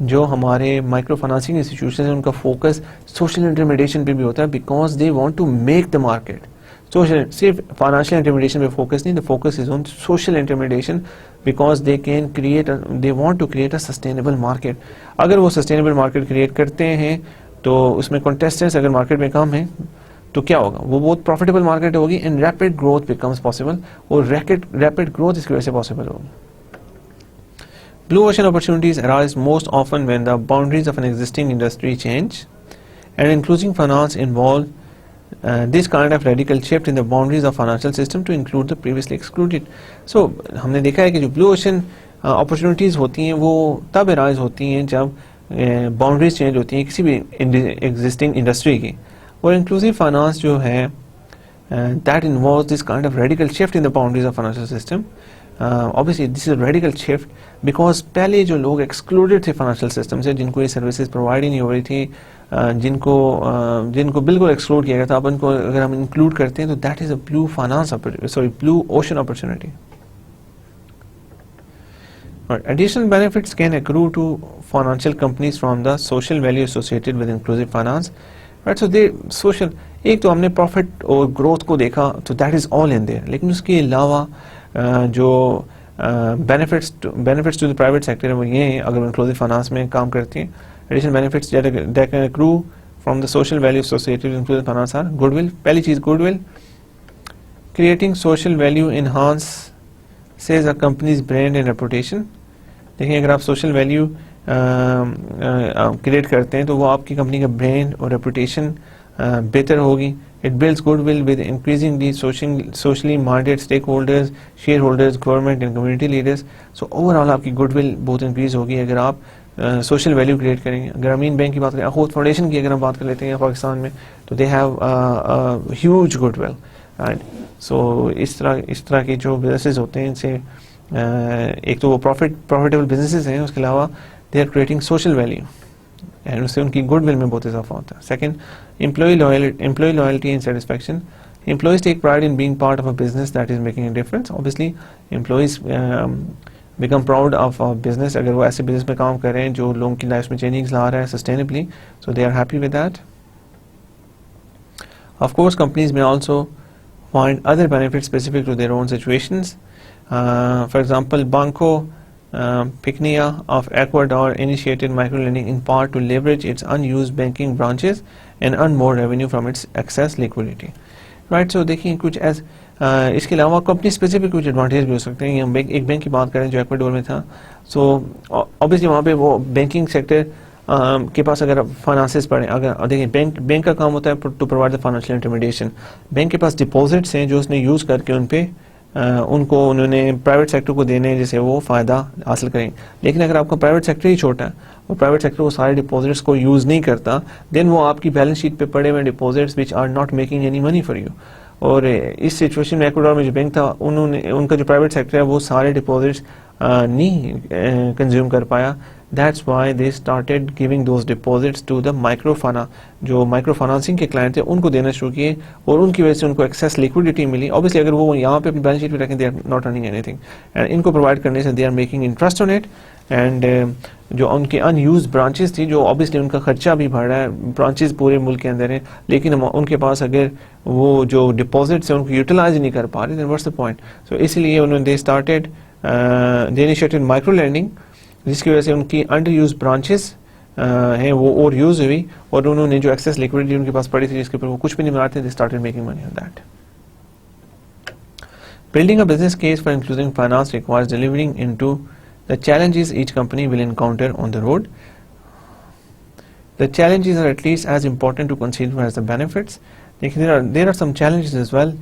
جو ہمارے مائکرو فائنانسنگ انسٹیٹیوشن ہیں ان کا فوکس سوشل انٹرمیڈیشن پہ بھی ہوتا ہے because they want to make the market. صرف فائنانشیل انٹرمیڈیشن پہ فوکس نہیں, the focus is on social intermediation because they want to create a sustainable market. اگر وہ سسٹینیبل مارکیٹ کریٹ کرتے ہیں تو اس میں کنٹیسٹنٹس اگر مارکیٹ میں کم ہیں تو کیا ہوگا, وہ بہت پروفیٹیبل مارکیٹ ہوگی and rapid growth becomes possible. اور ریپڈ گروتھ اس کی وجہ سے پاسبل ہوگی. Blue ocean opportunities arise most often when the boundaries of an existing industry change, and inclusive finance involve this kind of radical shift in the boundaries of financial system to include the previously excluded. So ہم نے دیکھا ہے کہ جو blue ocean opportunities ہوتی ہیں وہ تب arise ہوتی ہیں جب باؤنڈریز چینج ہوتی ہیں کسی بھی ایگزسٹنگ انڈسٹری کی. اور انکلوسیو فائنانس جو ہے that involves this kind of radical shift in the boundaries of financial system. Obviously this is a radical shift because پہلے جو لوگ excluded تھے فائنینشیل سسٹم سے, جن کو یہ سروسز پرووائڈ ہی نہیں ہو رہی تھی, جن کو بالکل ایکسکلوڈ کیا گیا تھا, اب ان کو اگر ہم انکلوڈ کرتے ہیں تو that is a blue ocean opportunity. Additional benefits can accrue to financial companies from the social value associated with inclusive finance. Right, so they social, ایک تو ہم نے پروفٹ اور گروتھ کو دیکھا تو that is all in their, لیکن اس کے علاوہ جو benefits to the private sector ہیں وہ یہ ہیں اگر انکلوسیو فائنانس میں کام کرتے ہیں. Additional benefits that can accrue from the social value associated with inclusive finance are good will. پہلی چیز good will, creating social value enhances a companies brand and reputation. دیکھیں اگر آپ سوشل ویلیو کریٹ کرتے ہیں تو وہ آپ کی کمپنی کا برانڈ اور ریپوٹیشن بہتر ہوگی. It builds goodwill with increasingly socially minded stakeholders, shareholders, government and community leaders. So overall آپ کی گڈ ول بہت انکریز ہوگی اگر آپ سوشل ویلیو کریٹ کریں گے. اگر امین بینک کی بات کریں, اخوت فاؤنڈیشن کی اگر ہم بات کر لیتے ہیں پاکستان میں, تو they have huge good will, right. So اس طرح کے جو بزنسز ہوتے ہیں ان سے ایک تو وہ پروفیٹیبل بزنسز ہیں, اس کے علاوہ they are creating social value and اس سے ان کی گڈ ول میں بہت اضافہ ہوتا ہے. Second, employee loyalty and satisfaction. Employees take pride in being part of a business that is making a difference. Obviously employees become proud of a business اگر وہ ایسے بزنس میں کام کر رہے ہیں جو لوگوں کی لائف میں چینجنگز لا رہا ہے sustainably, so they are happy with that. Of course companies may also find other benefits specific to their own situations. For example, Banco Picnia of Ecuador initiated microlending in part to leverage its unused banking branches and earn more revenue from its excess liquidity. Right, so دیکھیں کچھ اس کے علاوہ company specific کچھ advantage بھی ہو سکتے ہیں. ہم ایک بینک کی بات کریں جو ایکواڈور میں تھا, سو obviously وہاں پہ وہ بینکنگ سیکٹر کے پاس اگر فائنانسز پڑھیں, اگر دیکھیں بینک کا کام ہوتا ہے to provide the financial intermediation. Bank کے پاس ڈپازٹس ہیں جو اس نے یوز کر کے انہوں نے پرائیویٹ سیکٹر کو دینے جیسے وہ فائدہ حاصل کریں. لیکن اگر آپ کا پرائیویٹ سیکٹر ہی چھوٹا ہے, وہ پرائیویٹ سیکٹر وہ سارے ڈپازٹس کو یوز نہیں کرتا, دین وہ آپ کی بیلنس شیٹ پہ پڑے ہوئے deposits which are not making any money for you. اور اس سچویشن میں ایکواڈور میں جو بینک تھا ان کا جو پرائیویٹ سیکٹر ہے وہ سارے ڈپازٹس نہیں کنزیوم کر پایا. That's why they started giving those deposits to the جو مائکرو فائنانسنگ کے کلائنٹ تھے ان کو دینا شروع کیے, اور ان کی وجہ سے ان کو ایکسیس لیکوڈیٹی ملی. Obviously اگر وہ یہاں پہ اپنی بیلنس شیٹ پہ رکھیں they are not earning anything, and ان کو پرووائڈ کرنے سے they are making interest on it. And جو ان کے ان یوز برانچز تھی جو obviously ان کا خرچہ بھی بڑھ رہا ہے, برانچز پورے ملک کے اندر ہیں, لیکن ان کے پاس اگر وہ جو ڈپازٹس ہیں ان کو یوٹیلائز نہیں کر پا رہے, then what's the point. So اس لیے انہوں نے they initiated micro lending, جس کی وجہ سے ان کی انڈر یوز برانچز ہیں وہ اور یوز ہوئی, اور انہوں نے جو ایکسیس لیکوڈیٹی ان کے پاس پڑی تھی جس کے اوپر وہ کچھ بھی نہیں بناتے, they started making money on that. Building a business case for inclusive finance requires delivering into the challenges each company will encounter on the road. The challenges are at least as important to consider as the benefits. There are some challenges as well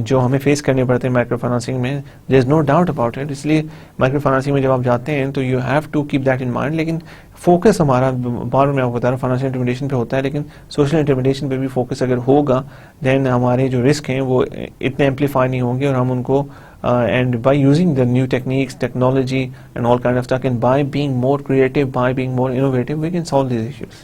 جو ہمیں face کرنے پڑتے ہیں micro financing میں, there is no doubt about it. اس لیے micro financing میں جب آپ جاتے ہیں تو you have to keep that in mind. لیکن فوکس ہمارا بار میں آپ کو بتا رہا ہوں فائنینشیل انٹرمیڈیشن پہ ہوتا ہے, لیکن سوشل انٹرمیڈیشن پہ بھی فوکس اگر ہوگا دین ہمارے جو رسک ہیں وہ اتنے ایمپلیفائی نہیں ہوں گے, اور ہم ان کو and by using the new techniques, technology and all kind of stuff, and by being more creative, by being more innovative, we can solve these issues.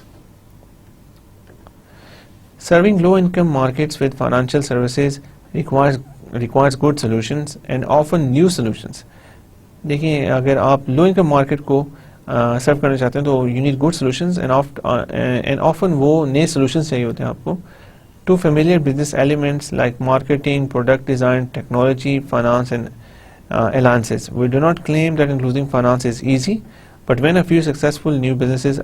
Serving low income markets with financial services requires good solutions and often new solutions. دیکھیں اگر آپ low income market کو سرو کرنا چاہتے ہیں تو you need good solutions and often وہ نئے solutions چاہیے ہوتے ہیں آپ کو. To familiar business elements like marketing, product design, technology, finance and alliances. We do not claim that including finance is easy, but when a few successful new businesses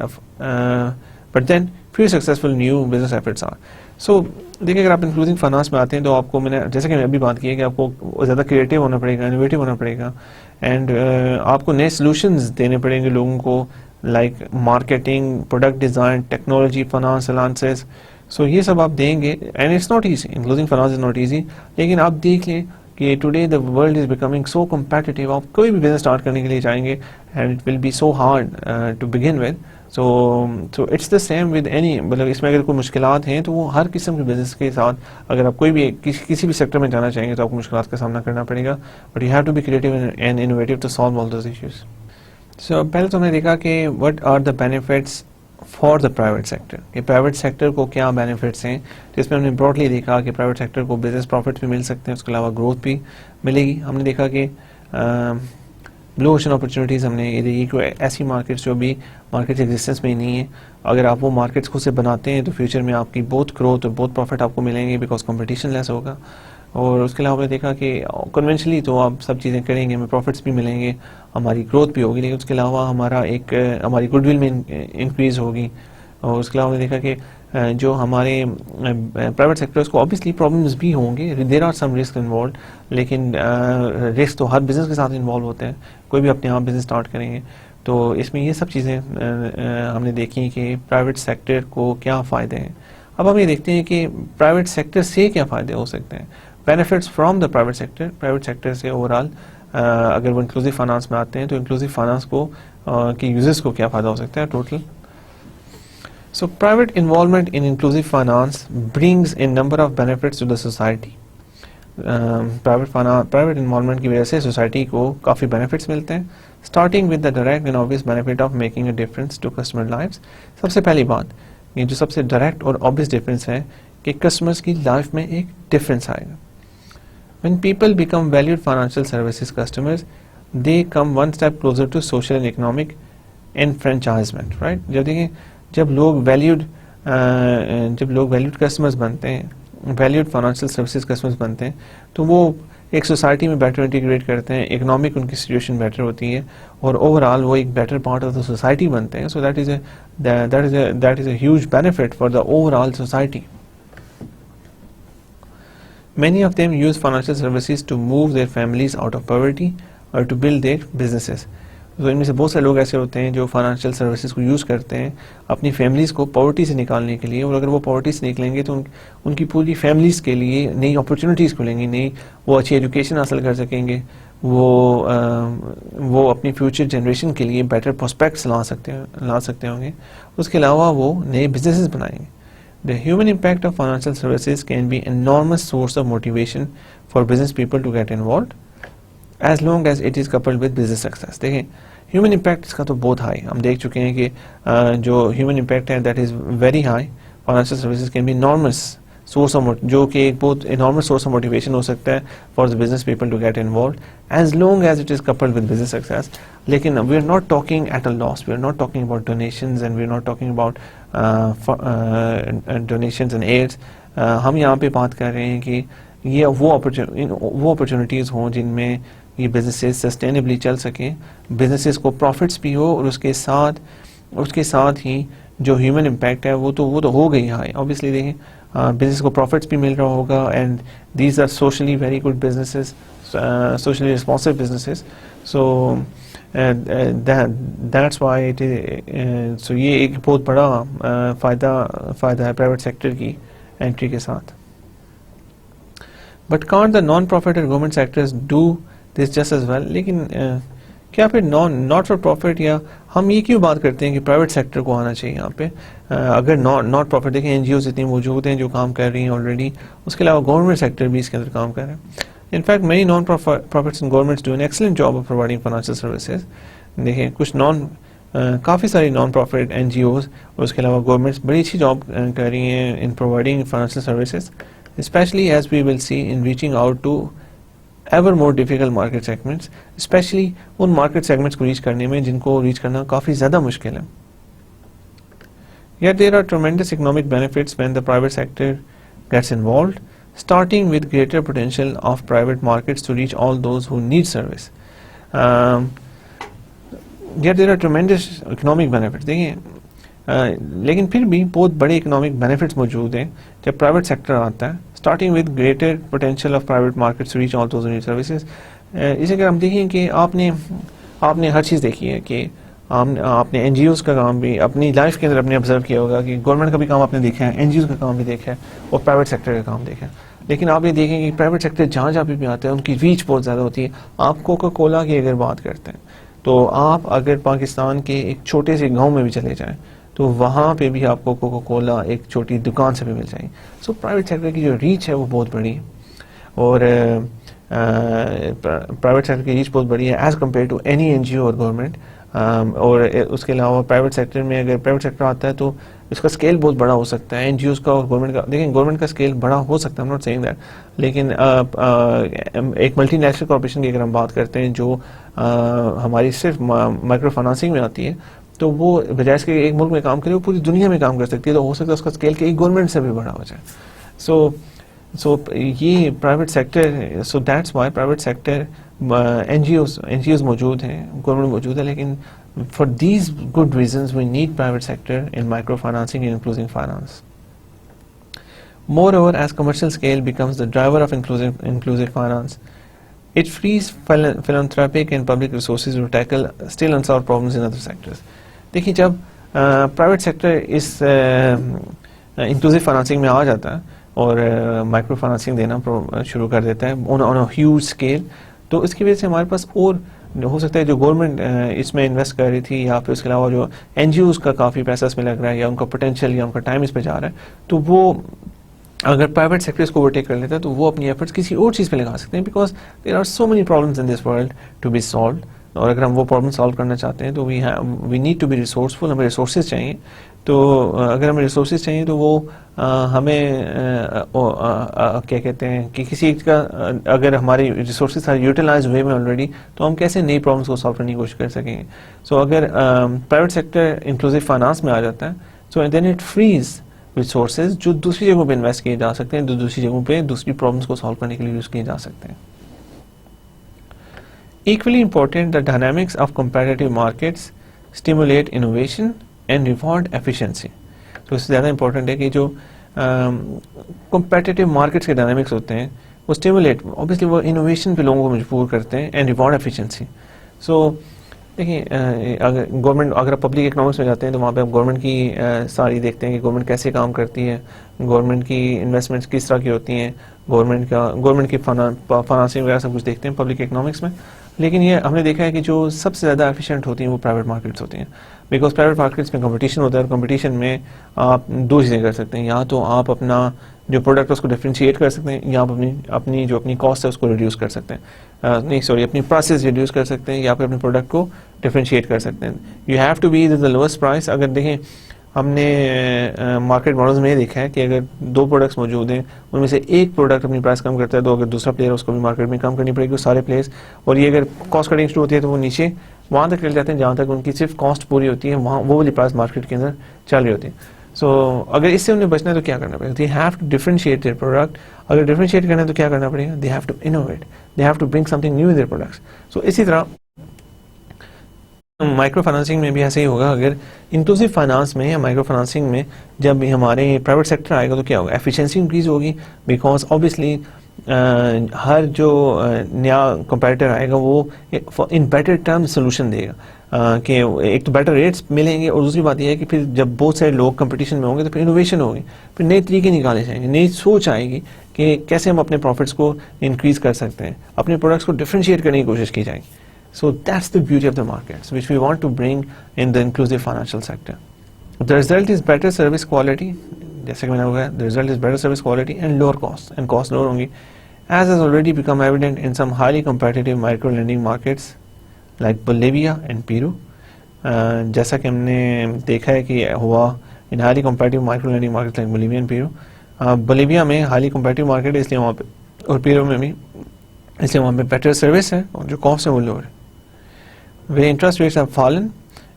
few successful new business efforts are. So دیکھیں اگر آپ enclosing finance میں آتے ہیں تو آپ کو میں نے جیسے کہ میں ابھی بات کی ہے کہ آپ کو زیادہ کریٹیو ہونا پڑے گا, انوویٹو ہونا پڑے گا, اینڈ آپ کو نئے سولوشنز دینے پڑیں گے لوگوں کو, like marketing, product design, technology, finance, alliances. So یہ سب آپ دیں گے, and it's not easy, including finance is not easy. لیکن آپ دیکھ لیں کہ today the world is becoming so competitive. آپ کوئی بھی بزنس اسٹارٹ کرنے کے لیے جائیں گے and it will be so hard to begin with. So it's the same with any, مطلب اس میں اگر کوئی مشکلات ہیں تو وہ ہر قسم کے بزنس کے ساتھ اگر آپ کوئی بھی کسی بھی سیکٹر میں جانا چاہیں گے تو آپ کو مشکلات کا سامنا کرنا پڑے گا, but you have to be creative and innovative to solve all those issues. So پہلے تو ہم نے دیکھا کہ what are the benefits for the private sector, کہ پرائیویٹ سیکٹر کو کیا بینیفٹس ہیں. جس میں ہم نے براڈلی دیکھا کہ پرائیویٹ سیکٹر کو بزنس پروفٹ بھی مل سکتے ہیں, اس کے علاوہ گروتھ بھی ملے گی. ہم نے دیکھا کہ بلو اوشن اپرچونیٹیز ہم نے یہ دیکھی کہ ایسی مارکیٹس جو بھی مارکیٹ ایگزسٹنس میں ہی نہیں ہے، اگر آپ وہ مارکیٹس خود سے بناتے ہیں تو فیوچر میں آپ کی بہت گروتھ اور بہت پروفٹ آپ کو ملیں گے، بیکاز کمپٹیشن لیس ہوگا. اور اس کے علاوہ ہم نے دیکھا کہ کنونشنلی تو آپ سب چیزیں کریں گے، ہمیں پروفٹس بھی ملیں گے، ہماری گروتھ بھی ہوگی، لیکن اس کے علاوہ ہماری گڈ ول میں انکریز ہوگی. اور اس کے علاوہ ہم نے دیکھا کہ جو ہمارے پرائیویٹ سیکٹرس کو obviously پرابلمس بھی ہوں گے، there are some risk involved, لیکن رسک تو ہر بزنس کے ساتھ انوالو ہوتے ہیں، کوئی بھی اپنے آپ بزنس اسٹارٹ کریں گے. تو اس میں یہ سب چیزیں ہم نے دیکھی کہ پرائیویٹ سیکٹر کو کیا فائدے ہیں. اب ہم یہ دیکھتے ہیں کہ پرائیویٹ سیکٹر سے کیا فائدے ہو سکتے ہیں. Benefits from the private sector سے اوور آل اگر وہ انکلوسیو فائنانس میں آتے ہیں تو انکلوسیو فائنانس کو کی یوزرس کو کیا فائدہ ہو سکتا ہے total. So private involvement in inclusive finance brings a number of benefits to the society. Private involvement کی وجہ سے سوسائٹی کو کافی بینیفٹس ملتے ہیں. Starting with the direct and obvious benefit of making a difference to customer lives. سب سے پہلی بات یہ جو سب سے ڈائریکٹ اور obvious difference ہے کہ کسٹمرز کی لائف میں ایک ڈفرینس آئے گا. When people become valued financial services customers, they come one step closer to social and economic enfranchisement, right? جب لوگ ویلیوڈ کسٹمرز بنتے ہیں، ویلیوڈ فائنانشیل سروسز کسٹمرز بنتے ہیں، تو وہ ایک سوسائٹی میں بیٹر انٹیگریٹ کرتے ہیں، اکنامک ان کی سچویشن بیٹر ہوتی ہے، اور اوور آل وہ ایک better part of the society بنتے ہیں. So that is a huge benefit for the over all society. Many of them use financial services to move their families out of poverty or to build their businesses. تو ان میں سے بہت سے لوگ ایسے ہوتے ہیں جو فائنانشیل سروسز کو یوز کرتے ہیں اپنی فیملیز کو پاورٹی سے نکالنے کے لیے، اور اگر وہ پاورٹی سے نکلیں گے تو ان کی پوری فیملیز کے لیے نئی اپرچونیٹیز کھلیں گی، نئی وہ اچھی ایجوکیشن حاصل کر سکیں گے، وہ اپنی فیوچر جنریشن کے لیے بیٹر پراسپیکٹس لا سکتے ہوں گے. اس کے علاوہ وہ نئے بزنسز بنائیں گے. The human impact of financial services can be an enormous source of motivation for business people to get involved as long as it is coupled with business success. دیکھیں ہیومن امپیکٹ اس کا تو بہت high, ہم دیکھ چکے ہیں کہ جو ہیومن امپیکٹ ہے that is very high. Financial services can be enormous source of جو کہ ایک بہت انارمس سورس آف موٹیویشن ہو سکتا ہے for the business people to get involved as long as it is coupled with business success. لیکن we are not talking at a loss, we are not talking about donations and we are not talking about donations and aids. ہم یہاں پہ بات کر رہے ہیں کہ یہ وہ اپرچونیٹیز ہوں جن میں یہ بزنسز سسٹینبلی چل سکیں، بزنسز کو پروفٹس بھی ہو، اور اس کے ساتھ ہی جو ہیومن امپیکٹ ہے وہ تو ہو گئی ہے. اوبیسلی دیکھیں بزنس کو پروفٹس بھی مل رہا ہوگا، and these are socially very good businesses, socially responsive businesses. So that's why so یہ ایک بہت بڑا فائدہ ہے پرائیویٹ سیکٹر کی انٹری کے ساتھ. But can't the non profit and government sectors do this just as well. لیکن کیا پھر ناٹ فار پروفٹ، یا ہم یہ کیوں بات کرتے ہیں کہ پرائیویٹ سیکٹر کو آنا چاہیے یہاں پہ؟ اگر ناٹ پروفٹ دیکھیں این جی اوز اتنی موجود ہیں جو کام کر رہی ہیں آلریڈی، اس کے علاوہ گورنمنٹ سیکٹر بھی اس کے اندر کام کر رہے ہیں. In fact many non profits and governments do an excellent job of providing financial services. دیکھیں کچھ کافی ساری non profit N G Os اور اس کے علاوہ گورنمنٹس بڑی اچھی جاب کر رہی ہیں in providing financial services, especially as we will see in reaching out to ever more difficult market segments, especially in market segments کو ریچ کرنے میں جن کو ریچ کرنا کافی زیادہ مشکل ہے. Yet there are tremendous economic benefits when the private sector gets involved, starting with greater potential of private markets to reach all those who need service. Yet there are tremendous economic benefits. دیکھیں لیکن پھر بھی بہت بڑے economic benefits موجود ہیں جب private sector آتا ہے. Starting with greater potential of private markets to reach all those need services. اسے اگر ہم دیکھیں کہ آپ نے ہر چیز دیکھی ہے کہ آپ نے این جی اوز کا کام بھی اپنی لائف کے اندر اپنے آبزرو کیا ہوگا کہ گورنمنٹ کا بھی کام آپ نے دیکھا ہے، این جی اوز کا کام بھی دیکھا ہے، اور پرائیویٹ سیکٹر کا کام دیکھا ہے. لیکن آپ یہ دیکھیں کہ پرائیویٹ سیکٹر جہاں بھی آتا ہے ان کی ریچ بہت زیادہ ہوتی ہے. آپ کوکا کولا کی اگر بات کرتے ہیں تو آپ اگر پاکستان کے ایک چھوٹے سے گاؤں میں بھی چلے جائیں تو وہاں پہ بھی آپ کو کوکا کولا ایک چھوٹی دکان سے بھی مل جائے گی. سو پرائیویٹ سیکٹر کی جو ریچ ہے وہ بہت بڑی ہے، اور پرائیویٹ سیکٹر کی ریچ بہت بڑی ہے as compare to any N G O اور گورنمنٹ. اور اس کے علاوہ پرائیویٹ سیکٹر میں اگر پرائیویٹ سیکٹر آتا ہے تو اس کا اسکیل بہت بڑا ہو سکتا ہے. این جی اوز کا اور گورنمنٹ کا, دیکھیں گورنمنٹ کا اسکیل بڑا ہو سکتا ہے, I'm not saying that, لیکن ایک ملٹی نیشنل کارپوریشن کی اگر ہم بات کرتے ہیں جو ہماری صرف مائکرو فائنانسنگ میں آتی ہے, تو وہ بجائے اس کے ایک ملک میں کام کرے وہ پوری دنیا میں کام کر سکتی ہے, تو ہو سکتا ہے اس کا اسکیل کہ ایک گورنمنٹ سے بھی بڑا ہو جائے. سو یہ private sector, so that's why private sector, N G Os موجود ہیں, گورنمنٹ موجود ہے, لیکن for these good reasons we need private sector in micro financing and inclusive finance. Moreover, as commercial scale becomes the driver of inclusive finance, it frees philanthropic and public resources to tackle still unsolved problems in other sectors. دیکھیے جب private sector اس inclusive financing میں آ جاتا ہے اور micro financing دینا شروع کر دیتا ہے آن اے ہیوج اسکیل, تو اس کی وجہ سے ہمارے پاس اور ہو سکتا ہے جو گورنمنٹ اس میں انویسٹ کر رہی تھی, یا پھر اس کے علاوہ جو این جی اوز کا کافی پیسہ اس میں لگ رہا ہے, یا ان کا پوٹینشیل یا ان کا ٹائم اس پہ جا رہا ہے, تو وہ اگر پرائیویٹ سیکٹر اس کو اوورٹیک کر لیتا ہے تو وہ اپنی ایفرٹس کسی اور چیز پہ لگا سکتے ہیں, because there are so many problems in this world to be solved. اور اگر ہم وہ پرابلم سالو کرنا چاہتے ہیں تو we need to be resourceful, ہمیں ریسورسز چاہیے. تو اگر ہمیں ریسورسز چاہیے تو وہ ہمیں کیا کہتے ہیں کہ کسی ایک کا اگر ہماری ریسورسز یوٹیلائز ہوئے میں آلریڈی, تو ہم کیسے نئی پرابلمس کو سالو کرنے کی کوشش کر سکیں گے. سو اگر پرائیویٹ سیکٹر انکلوسیو فائنانس میں آ جاتا ہے, سو دین اٹ فریز ریسورسز جو دوسری جگہوں پہ انویسٹ کیے جا سکتے ہیں, جو دوسری جگہوں پہ دوسری پرابلمس کو سالو کرنے کے لیے یوز کیے جا سکتے ہیں. Equally important, the dynamics of competitive markets stimulate innovation and reward efficiency. تو اس سے زیادہ امپورٹنٹ ہے کہ جو competitive markets کے ڈائنامکس ہوتے ہیں وہ stimulate, obviously وہ انوویشن پہ لوگوں کو مجبور کرتے ہیں, and reward efficiency. So دیکھیں اگر گورنمنٹ, اگر آپ پبلک اکنامکس میں جاتے ہیں تو وہاں پہ آپ گورنمنٹ کی ساری دیکھتے ہیں کہ گورنمنٹ کیسے کام کرتی ہے, گورنمنٹ کی انویسٹمنٹس کس طرح کی ہوتی ہیں, گورنمنٹ کی فائنانسنگ وغیرہ سب کچھ دیکھتے ہیں پبلک اکنامکس میں. لیکن یہ ہم نے دیکھا ہے کہ جو سب سے زیادہ ایفیشینٹ ہوتی ہیں وہ پرائیویٹ مارکیٹس ہوتی ہیں, بیکاز پرائیویٹ مارکیٹس میں کمپٹیشن ہوتا ہے, اور کمپٹیشن میں آپ دو چیزیں کر سکتے ہیں, یا تو آپ اپنا جو پروڈکٹ ہے اس کو ڈفرینشیٹ کر سکتے ہیں, یا آپ اپنی کاسٹ ہے اس کو ریڈیوس کر سکتے ہیں, اپنی پرائسز ریڈیوس کر سکتے ہیں, یا پھر اپنے پروڈکٹ کو ڈفرینشیٹ کر سکتے ہیں. You have to be the lowest price. اگر دیکھیں ہم نے مارکیٹ ماڈلز میں یہ دیکھا ہے کہ اگر دو پروڈکٹس موجود ہیں, ان میں سے ایک پروڈکٹ اپنی پرائس کم کرتا ہے, تو اگر دوسرا پلیئر اس کو بھی مارکیٹ میں کم کرنی پڑے گی, سارے پلیئرس, اور یہ اگر کاسٹ کٹنگ شروع ہوتی ہے تو وہ نیچے وہاں تک چل جاتے ہیں جہاں تک ان کی صرف کاسٹ پوری ہوتی ہے, وہاں وہ والی پرائس مارکیٹ کے اندر چل رہی ہوتی ہے. سو اگر اس سے انہیں بچنا ہے تو کیا کرنا پڑے گا, they have to differentiate their product. اگر ڈفرینشیٹ کرنا ہے تو کیا کرنا پڑے گا, they have to innovate, they have to bring something new in their products. So اسی طرح مائکرو فائنانسنگ میں بھی ایسے ہی ہوگا. اگر انکلوسیو فائنانس میں یا مائکرو فائنانسنگ میں جب ہمارے پرائیویٹ سیکٹر آئے گا تو کیا ہوگا, ایفیشینسی انکریز ہوگی, بیکاز اوبیسلی ہر جو نیا کمپیٹیٹر آئے گا وہ ان بیٹر ٹرم سولوشن دے گا, کہ ایک تو بیٹر ریٹس ملیں گے, اور دوسری بات یہ ہے کہ پھر جب بہت سارے لوگ کمپٹیشن میں ہوں گے تو پھر انوویشن ہوگی, پھر نئے طریقے نکالے جائیں گے, نئی سوچ آئے گی کہ کیسے ہم اپنے پروفٹس کو انکریز کر سکتے ہیں, اپنے پروڈکٹس کو ڈفرینشیٹ کرنے کی کوشش کی جائے گی. So that's the beauty of the markets, which we want to bring in the inclusive financial sector. The result is better service quality. جیسے کہ میں نے کہا, the result is better service quality and lower cost, and cost lower ہوں گی, as has already become evident in some highly competitive micro lending markets like Bolivia and Peru. جیسا کہ ہم نے دیکھا ہے کہ ہوا in highly competitive micro lending markets like Bolivia and Peru. Bolivia میں highly competitive market ہے اس لیے وہاں پہ, اور پیرو میں بھی اس لیے وہاں پہ better service ہے اور جو cost ہے وہ lower ہے. Where interest rates have fallen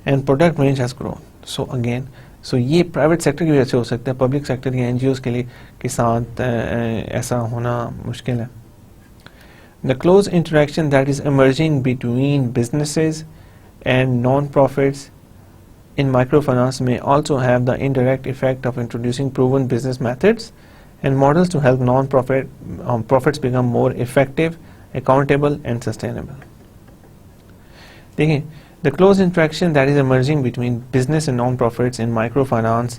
and product range has grown. So again, یہ پرائیویٹ سیکٹر کی وجہ سے ہو سکتا ہے, پبلک سیکٹر یا این جی اوز کے لیے کے ساتھ ایسا ہونا مشکل ہے. The close interaction that is emerging between businesses and non-profits in microfinance may also have the indirect effect of introducing proven business methods and models to help profits become more effective, accountable and sustainable. دیکھیں, the close interaction that is emerging between business and non-profits in microfinance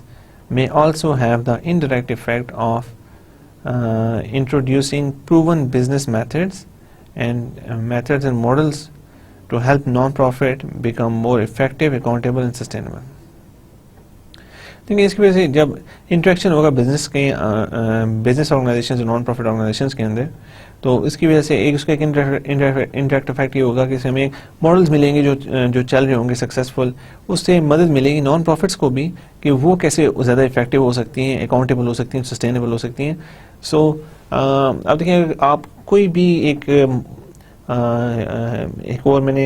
may also have the indirect effect of introducing proven business methods and models to help non-profit become more effective, accountable and sustainable. دیکھیں اس کی وجہ سے جب interaction ہوگا business organization اور non profit organization کے اندر, تو اس کی وجہ سے ایک اس کا ایک انڈائریکٹ افیکٹ یہ ہوگا کہ اس ہمیں ماڈلز ملیں گے جو چل رہے ہوں گے سکسیزفل, اس سے مدد ملے گی نان پروفٹس کو بھی کہ وہ کیسے زیادہ افیکٹو ہو سکتی ہیں, اکاؤنٹیبل ہو سکتی ہیں, سسٹینیبل ہو سکتی ہیں. سو اب دیکھیں آپ کوئی بھی ایک اور میں نے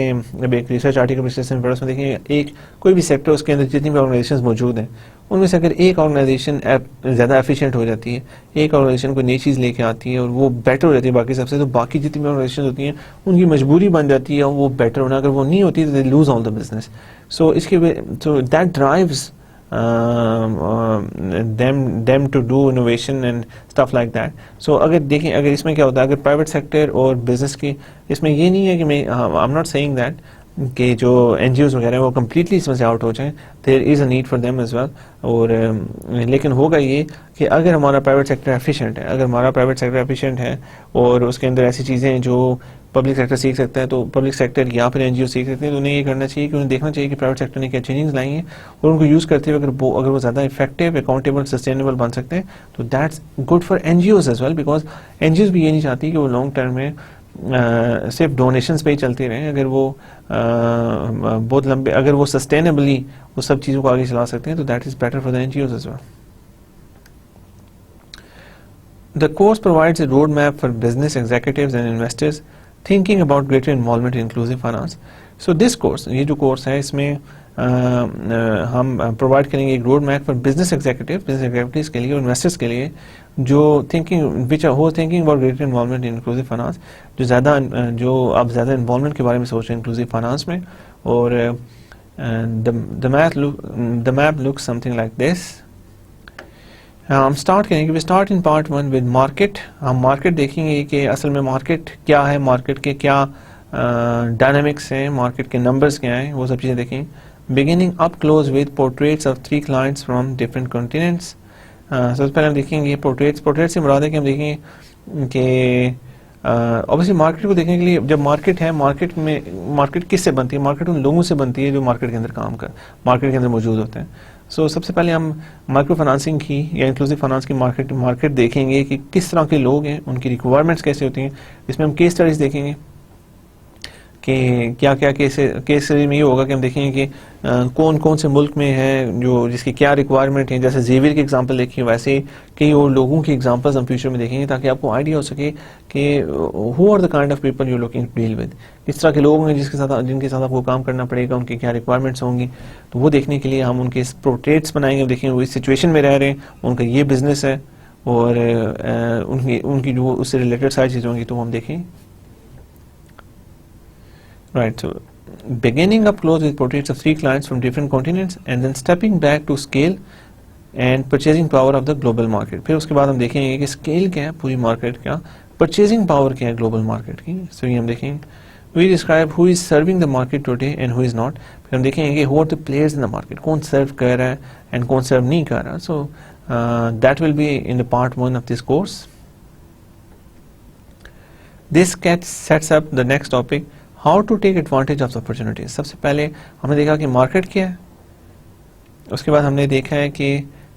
ایک ریسرچ آرٹیکل میں دیکھیں ایک کوئی بھی سیکٹر اس کے اندر جتنی بھی آرگنائزیشن موجود ہیں ان میں سے اگر ایک آرگنائزیشن زیادہ ایفیشینٹ ہو جاتی ہے, ایک آرگنائزیشن کوئی نئی چیز لے کے آتی ہے اور وہ بیٹر ہو جاتی ہے باقی سب سے, تو باقی جتنی بھی آرگنائزیشن ہوتی ہیں ان کی مجبوری بن جاتی ہے وہ بیٹر ہونا. اگر وہ نہیں ہوتی تو they lose all the business. سو اس کی so that drives them to do innovation and stuff like that. So اگر دیکھیں اگر اس میں کیا ہوتا ہے, اگر پرائیویٹ سیکٹر اور بزنس کی اس میں یہ نہیں ہے کہ میں I'm not saying that کہ جو این جی اوز وغیرہ ہیں وہ کمپلیٹلی اس میں سے آؤٹ ہو جائیں, there is a need for them as well. اور لیکن ہوگا یہ کہ اگر ہمارا پرائیویٹ سیکٹر ایفیشینٹ ہے, اگر ہمارا پرائیویٹ سیکٹر ایفیشینٹ ہے اور اس کے اندر ایسی چیزیں ہیں جو پبلک سیکٹر سیکھ سکتا ہے, تو پبلک سیکٹر یا پھر این جی او سیکھ سکتے ہیں. تو انہیں یہ کرنا چاہیے کہ انہیں دیکھنا چاہیے کہ پرائیویٹ سیکٹر نے کیا چینجنگز لائی ہیں اور ان کو یوز کرتے ہوئے اگر وہ زیادہ افیکٹو, اکاؤنٹیبل, سسٹینیبل بن سکتے ہیں تو that's good for N G Os as well, because N G Os بھی یہ نہیں چاہتی کہ وہ لانگ ٹرم میں صرف ڈونیشنز پہ ہی چلتے رہیں. اگر وہ بہت لمبے, اگر وہ سسٹینیبلی وہ سب چیزوں کو آگے چلا سکتے ہیں تو that is better for the N G Os as well. The course provides a roadmap for business executives and investors thinking about greater involvement in inclusive finance. So this course, یہ جو کورس ہے اس میں ہم provide کریں گے ایک road map for business executives کے لیے اور انویسٹرس کے لیے جو thinking about greater involvement in inclusive finance, جو آپ زیادہ انوالومنٹ کے بارے میں سوچ رہے ہیں انکلوسیو فائنانس میں. اور the map looks something like this. ہم اسٹارٹ کریں گے, we start in part 1 with market. ہم مارکیٹ دیکھیں گے کہ اصل میں مارکیٹ کیا ہے, مارکیٹ کے کیا ڈائنامکس ہیں, مارکیٹ کے نمبرز کیا ہیں, وہ سب چیزیں دیکھیں. Beginning up close with portraits of 3 clients from different continents. سب سے پہلے ہم دیکھیں گے پورٹریٹ سے مراد ہے کہ ہم دیکھیں کہ اوبیسلی مارکیٹ کو دیکھنے کے لیے جب مارکیٹ ہے, مارکیٹ کس سے بنتی ہے, مارکیٹ ان لوگوں سے بنتی ہے جو مارکیٹ کے اندر مارکیٹ کے اندر موجود ہوتے ہیں. سو سب سے پہلے ہم مائکرو فائنانسنگ کی یا انکلوسیو فائنانس کی مارکیٹ دیکھیں گے کہ کس طرح کے لوگ ہیں, ان کی ریکوائرمنٹس کیسے ہوتی ہیں. اس میں ہم کیس اسٹڈیز دیکھیں گے کہ کیا کیس اسٹڈی میں یہ ہوگا کہ ہم دیکھیں گے کہ کون کون سے ملک میں ہے جو جس کی کیا ریکوائرمنٹ ہیں. جیسے زیویر کی ایگزامپل دیکھی, ویسے کئی اور لوگوں کی ایگزامپلز ہم فیوچر میں دیکھیں گے تاکہ آپ کو آئیڈیا ہو سکے کہ who are the kind of people you looking to deal with, کس طرح کے لوگ ہوں گے جن کے ساتھ آپ کو کام کرنا پڑے گا, ان کی کیا ریکوائرمنٹس ہوں گی. تو وہ دیکھنے کے لیے ہم ان کے پورٹریٹس بنائیں گے, دیکھیں وہ اس سچویشن میں رہ رہے ہیں, ان کا یہ بزنس ہے اور ان کی جو اس سے ریلیٹڈ ساری چیزیں ہوں گی تو ہم دیکھیں. Right, so beginning up close with portraits of 3 clients from different continents and then stepping back to scale and purchasing power of the global market. پھر اس کے بعد ہم دیکھیں گے کہ scale کیا ہے پوری مارکیٹ کا, purchasing power کیا ہے global market کی. So یہ ہم دیکھیں گے. We describe who is serving the market today and who is not. پھر ہم دیکھیں گے کہ who are the players in the market, کون serve کر رہا ہے and کون serve نہیں کر رہا. So that will be in the part 1 of this course. This sets up the next topic, how to take advantage of opportunities. سب سے پہلے ہم نے دیکھا کہ مارکیٹ کیا ہے, اس کے بعد ہم نے دیکھا ہے کہ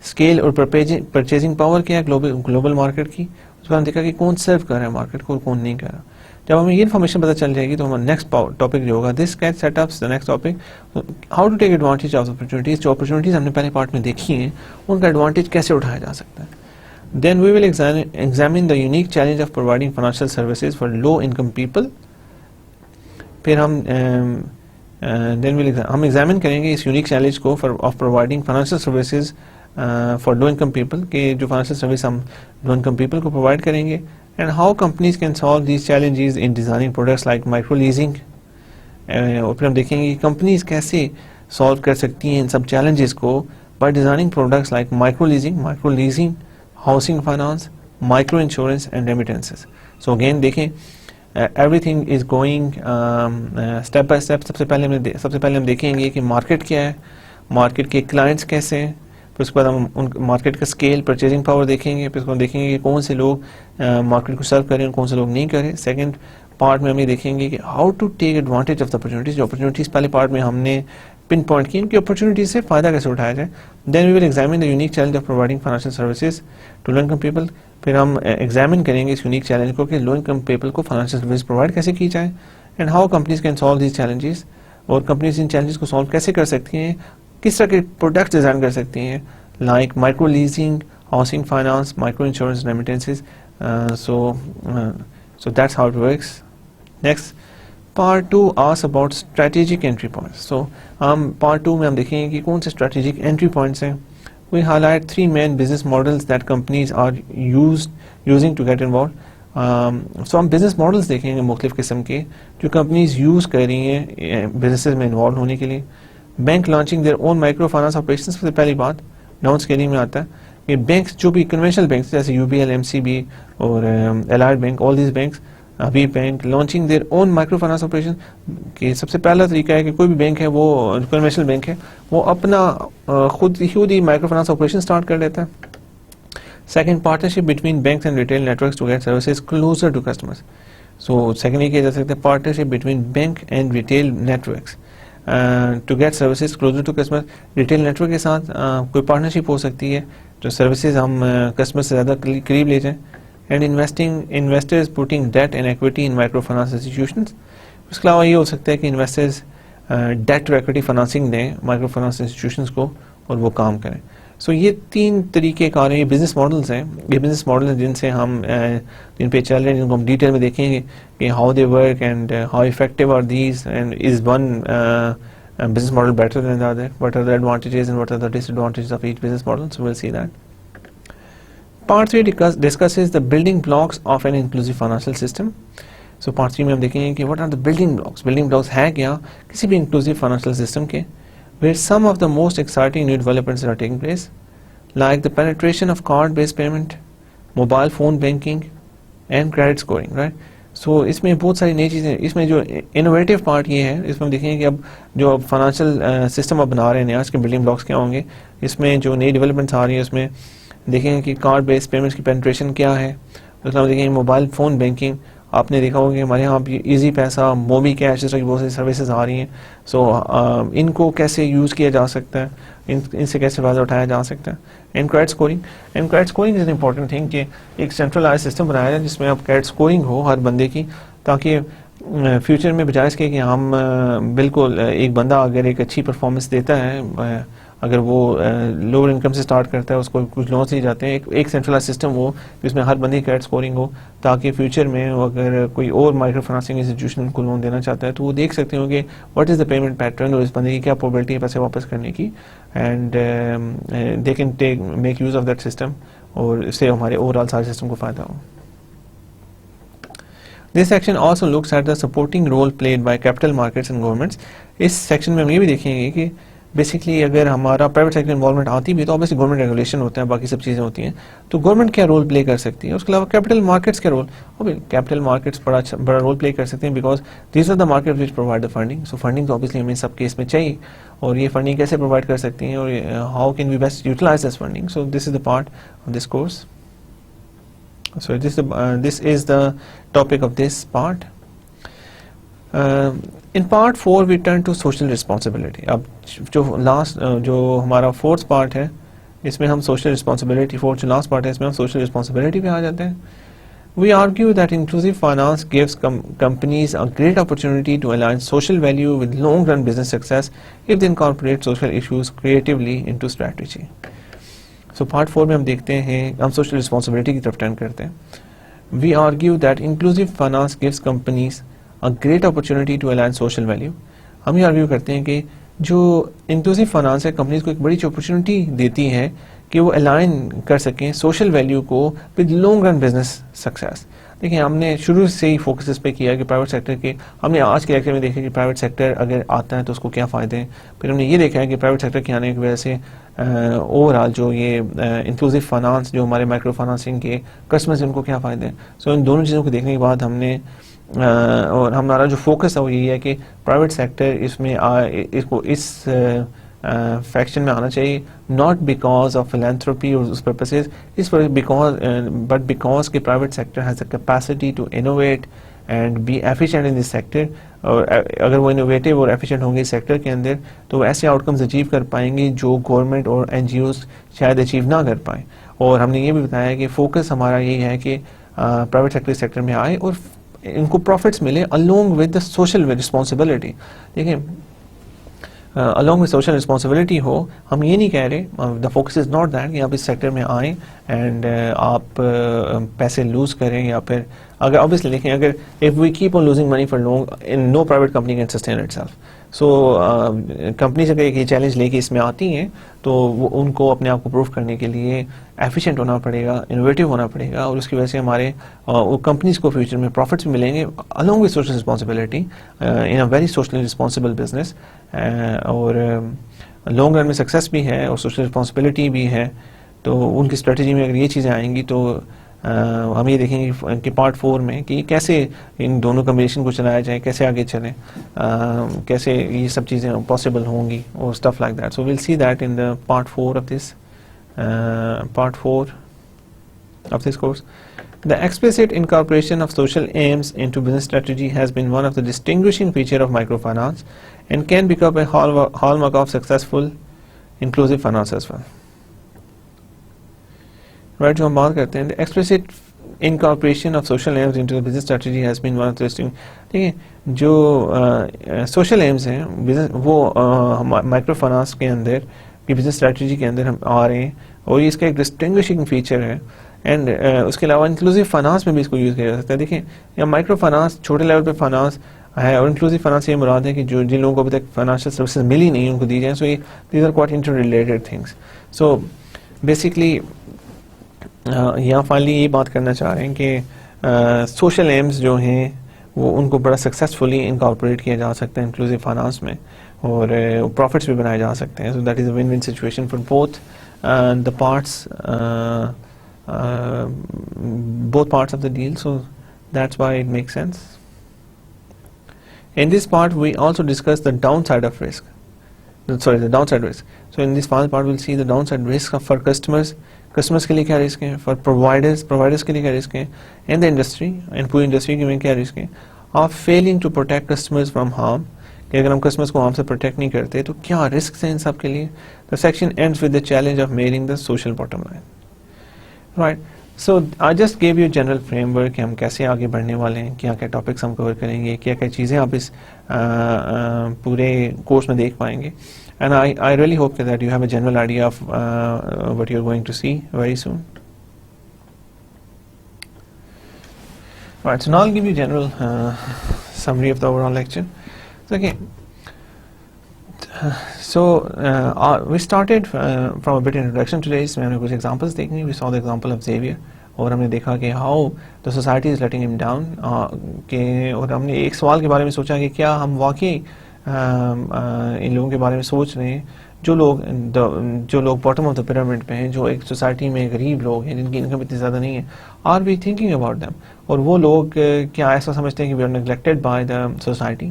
اسکیل اور پرچیزنگ پاور کیا ہے گلوبل مارکیٹ کی. اس کے بعد ہم دیکھا کہ کون سرو کر رہا ہے مارکیٹ کو اور کون نہیں کر رہا. جب ہمیں یہ انفارمیشن پتہ چل جائے گی تو ہمارا نیکسٹ ٹاپک جو ہوگا, this can set ups the next topic, how to take advantage of opportunities. جو اپرچونیٹیز ہم نے پہلے پارٹ میں دیکھی ہیں ان کا ایڈوانٹیج کیسے اٹھایا جا سکتا ہے. Then we will examine the unique challenge of providing financial services for low income people. پھر ہم ایگزامن کریں گے اس یونیک چیلنج کو of providing financial services for low income people, کہ جو فائنینشیل سروس ہم لو انکم پیپل کو پرووائڈ کریں گے. And how companies can solve these challenges in designing products like micro leasing. اور پھر ہم دیکھیں گے کہ کمپنیز کیسے سالو کر سکتی ہیں ان سب چیلنجز کو by designing products like micro leasing, housing finance, micro insurance and remittances. So again دیکھیں everything is going step by step. سب سے پہلے ہم دیکھیں گے کہ مارکیٹ کیا ہے, مارکیٹ کے کلائنٹس کیسے ہیں, پھر اس کے بعد ہم ان مارکیٹ کا اسکیل, پرچیزنگ پاور دیکھیں گے, پھر اس کو ہم دیکھیں گے کہ کون سے لوگ مارکیٹ کو سرو کریں اور کون سے لوگ نہیں کریں. سیکنڈ پارٹ میں ہم یہ دیکھیں گے کہ how to take advantage of the opportunities. جو اپرچونیٹیز پہلے پارٹ میں ہم نے پن پوائنٹ کی, ان کی اپرچونیٹیز سے فائدہ کیسے اٹھایا جائے. Then we will examine the unique challenge of providing financial services to low income people. پھر ہم ایگزامن کریں گے اس یونیک چیلنج کو کہ لو انکم پیپل کو فائنینشیل سروس پرووائڈ کیسے کی جائے, and how companies can solve these challenges, اور کمپنیز ان چیلنجز کو سالو کیسے کر سکتی ہیں, کس طرح کے پروڈکٹس ڈیزائن کر سکتی ہیں, like micro leasing, housing finance, micro insurance, remittances. So that's how it works. Next, part 2 asks about strategic entry points. So part 2 میں ہم دیکھیں گے کہ کون سے strategic entry points ہیں. We highlight 3 main business models that companies are using to get involved. So ہم business models دیکھیں گے مختلف قسم کے جو companies یوز کر رہی ہیں businesses میں انوالو ہونے کے لیے. Bank launching their own micro finance operations, سب سے پہلی بات ڈاؤن اسکیلنگ میں آتا ہے کہ بینکس جو بھی کنونشنل بینکس جیسے UBL, MCB اور Allied Bank, all these banks, ابھی bank launching their own micro finance operation, کہ سب سے پہلا طریقہ ہے کہ کوئی بھی بینک ہے وہ کنونشنل بینک ہے وہ اپنا خود ہی مائکرو فائنانس آپریشن اسٹارٹ کر لیتا ہے. Second, partnership between banks and retail networks to get services closer to customers. سو سیکنڈ یہ کیا جا سکتا ہے partnership between bank and retail networks to get services closer to customer. Retail network کے ساتھ کوئی پارٹنرشپ ہو سکتی ہے جو سروسز ہم کسٹمر سے زیادہ قریب لے جائیں. And investors putting debt and equity in micro finance institutions. اس کے علاوہ یہ ہو سکتا ہے کہ انویسٹرز ڈیٹ اور ایکویٹی فائنانسنگ دیں مائکرو فائنانس انسٹیٹیوشنز کو اور وہ کام کریں. سو یہ 3 طریقے کار ہیں, یہ بزنس ماڈلز ہیں, یہ بزنس ماڈل ہیں جن سے ہم جن پہ چل رہے ہیں, جن کو ہم ڈیٹیل میں دیکھیں گے کہ how they work and how effective are these, and is one business model better than the other, what are the advantages and what are the disadvantages of each business model. So we'll see that. Part 3 discusses the building blocks of an inclusive financial system. So part 3 میں ہم دیکھیں گے کہ what are the building blocks. building blocks ہے کیا کسی بھی inclusive financial system کے, where some of the most exciting new developments are taking place, like the penetration of card-based payment, mobile phone banking and credit scoring, right? سو اس میں بہت ساری نئی چیزیں, اس میں جو انوویٹیو پارٹ یہ ہے, اس میں ہم دیکھیں گے کہ اب جو فائنانشیل سسٹم اب بنا رہے ہیں اس کے بلڈنگ بلاکس کیا ہوں گے, اس میں جو نئی ڈیولپمنٹس آ رہی ہیں اس میں دیکھیں گے کہ کارڈ بیس پیمنٹس کی پینٹریشن کیا ہے. اس میں دیکھیں گے موبائل فون بینکنگ, آپ نے دیکھا ہوگا کہ ہمارے یہاں ایزی پیسہ, موبی کیش, اس طرح کی بہت سی سروسز آ رہی ہیں. سو ان کو کیسے یوز کیا جا سکتا ہے, ان سے کیسے فائدہ اٹھایا جا سکتا ہے. And credit scoring, and credit scoring is an important thing کہ ایک سینٹرلائز سسٹم بنایا جائے جس میں اب کریڈٹ اسکورنگ ہو ہر بندے کی, تاکہ فیوچر میں بجائے اس کے کہ ہم بالکل ایک بندہ اگر ایک اچھی پرفارمنس دیتا ہے, اگر وہ لوور انکم سے اسٹارٹ کرتا ہے اس کو کچھ لونس دی جاتے ہیں, ایک سینٹرلائز سسٹم ہو جس میں ہر بندے کی کریڈٹ اسکورنگ ہو, تاکہ فیوچر میں اگر کوئی اور مائکرو فائنانسنگ انسٹیٹیوشن ان کو لون دینا چاہتا ہے تو وہ دیکھ سکتے ہوں کہ what is the payment pattern اور اس بندے کی کیا پروبیبلٹی ہے پیسے واپس کرنے کی, and they can make use of that system, اور اس سے ہمارے اوور آل سارے سسٹم کو فائدہ ہو. This section also looks at the supporting role played by capital markets and governments. اس سیکشن میں ہم یہ بھی دیکھیں گے کہ بیسکلی اگر ہمارا پرائیویٹ سیکٹر انوالومنٹ آتی بھی تو obviously گورنمنٹ ریگولیشن ہوتا ہے, باقی سب چیزیں ہوتی ہیں, تو گورنمنٹ کیا رول پلے کر سکتی ہے. اس کے علاوہ کیپٹل مارکیٹس کا رول, کیپٹل مارکیٹس بڑا رول پلے کر سکتے ہیں because these are the market which provide the funding. So funding تو obviously ہمیں سب کیس میں چاہیے, اور یہ فنڈنگ کیسے پرووائڈ کر سکتی ہیں اور how can we best utilize this funding. So this is the part of this course. So this is the topic of this part. In part 4 we turn to social responsibility. اب جو ہمارا fourth part ہے اس میں ہم social responsibility, fourth جو last part ہے اس میں ہم سوشل رسپانسبلٹی پہ آ جاتے ہیں. We argue that inclusive finance gives companies a great opportunity to align social value with long-run business success if they incorporate social issues creatively into strategy. So part 4 میں ہم دیکھتے ہیں, ہم سوشل رسپانسبلٹی کی طرف ٹرن کرتے ہیں. We argue that inclusive finance gives companies a great opportunity to align social value. ہم یہ آرگیو کرتے ہیں کہ جو انکلوسیو فائنانس ہے کمپنیز کو ایک بڑی اپرچونیٹی دیتی ہے کہ وہ الائن کر سکیں سوشل ویلیو کو with long run business success. دیکھیں ہم نے شروع سے ہی فوکس اس پہ کیا کہ پرائیویٹ سیکٹر کے, ہم نے آج کے لیکچر میں دیکھا کہ پرائیویٹ سیکٹر اگر آتا ہے تو اس کو کیا فائدے ہیں. پھر ہم نے یہ دیکھا ہے کہ پرائیویٹ سیکٹر کے آنے کی وجہ سے اوور آل جو یہ انکلوسیو فائنانس جو ہمارے مائکرو فائنانسنگ کے کسٹمرز ہیں ان کو کیا فائدے ہیں. سو ان دونوں چیزوں کو دیکھنے کے بعد ہم نے اور ہمارا جو فوکس ہے وہ یہی ہے کہ پرائیویٹ سیکٹر اس میں اس کو اس فیکشن میں آنا چاہیے, ناٹ بیکاز آف فلینتھروپی اور اس پرپسز, اس بٹ بیکاز کہ private sector has a capacity to innovate and be efficient in this sector. اور اگر وہ انوویٹیو اور ایفیشینٹ ہوں گے اس سیکٹر کے اندر تو وہ ایسے آؤٹ کمز اچیو کر پائیں گے جو گورنمنٹ اور این جی اوز شاید اچیو نہ کر پائیں. اور ہم نے یہ بھی بتایا کہ فوکس ہمارا یہ ہے کہ پرائیویٹ سیکٹر میں آئے اور ان کو پروفٹس ملے along with the social responsibility. دیکھیں along with social responsibility ہو, ہم یہ نہیں کہہ رہے, the focus is not that کہ آپ اس سیکٹر میں آئیں اینڈ آپ پیسے لوز کریں, یا پھر اگر obviously دیکھیں اگر if we keep on losing money for long, no private company can sustain itself. So companies اگر یہ چیلنج لے کے اس میں آتی ہیں تو وہ ان کو اپنے آپ کو پروف کرنے کے لیے ایفیشینٹ ہونا پڑے گا, انوویٹیو ہونا پڑے گا, اور اس کی وجہ سے ہمارے کمپنیز کو فیوچر میں پروفٹس بھی ملیں گے along with social responsibility in a very socially responsible business. اور لانگ رن میں سکسیس بھی ہے اور سوشل رسپانسبلٹی بھی ہے. تو ان کی اسٹریٹجی میں اگر یہ چیزیں آئیں گی تو ہم یہ دیکھیں گے کہ پارٹ 4 میں کہ کیسے ان دونوں کمبینیشن کو چلایا جائے, کیسے آگے چلیں, کیسے یہ سب چیزیں پاسبل ہوں گی اور stuff like that. So we'll see that in the part 4 of this course. The explicit incorporation of social aims into business strategy has been one of the distinguishing features of microfinance and can become a hallmark of successful inclusive finance as well. Right, جو ہم بات کرتے ہیں, the explicit incorporation of social aims into the business strategy has been one of the distinguishing. دیکھیں جو social aims ہیں وہ micro finance کے اندر کی بزنس اسٹریٹجی کے اندر ہم آ رہے ہیں, اور یہ اس کا ایک ڈسٹنگوشنگ فیچر ہے. اینڈ اس کے علاوہ انکلوسیو فائنانس میں بھی اس کو یوز کیا جا سکتا ہے. دیکھیں یا مائکرو فائنانس چھوٹے لیول پہ فائنانس ہے, اور انکلوسیو فائنانس یہ مراد ہے کہ جو جن لوگوں کو ابھی تک فائنانشیل سروسز ملی نہیں ان کو دی جائیں. سو یہ these are quite interrelated things. So basically یہاں فائنلی یہ بات کرنا چاہ رہے ہیں کہ سوشل ایمز جو ہیں وہ ان کو بڑا سکسیزفلی انکارپوریٹ کیا جا سکتا ہے انکلوسیو فائنانس میں, اور پروفٹس بھی بنائے جا سکتے ہیں. So that is a one one situation for both the parts both parts of the deal. So that's why it makes sense. In this part we also discuss the downside of risk. The downside risk. So in this final part we'll see the downside risk for customers کے لیے کیا risk ہے, for providers کے لیے کیا risk ہے, and the industry and پوری industry کے میں کیا رسک ہے of failing to protect customers from harm. کہ اگر ہم کسٹمرس کو ہم سے پروٹیکٹ نہیں کرتے تو کیا رسکس ہیں ان سب کے لیے. The section ends with the challenge of meeting the social bottom line. Right. So I just gave you a general framework کہ ہم کیسے آگے بڑھنے والے ہیں, کیا کیا ٹاپکس ہم کور کریں گے, کیا کیا چیزیں آپ اس پورے کورس میں دیکھ پائیں گے. And I really hope that you have a general idea of what you're going to see very soon. Right. So now I'll give you a general summary of the overall lecture. Okay. So we started from a bit introduction today. اس میں ہم نے کچھ examples دیکھیں. We saw the example of Xavier, اور ہم نے دیکھا کہ how the society is letting him down. اور ہم نے ایک سوال کے بارے میں سوچا کہ کیا ہم واقعی ان لوگوں کے بارے میں سوچ رہے ہیں جو لوگ باٹم آف دا پیرامڈ پہ ہیں, جو ایک سوسائٹی میں غریب لوگ ہیں جن کی انکم اتنی زیادہ نہیں ہے. Are we thinking about them. اور وہ لوگ کیا ایسا سمجھتے ہیں کہ we are neglected by the society,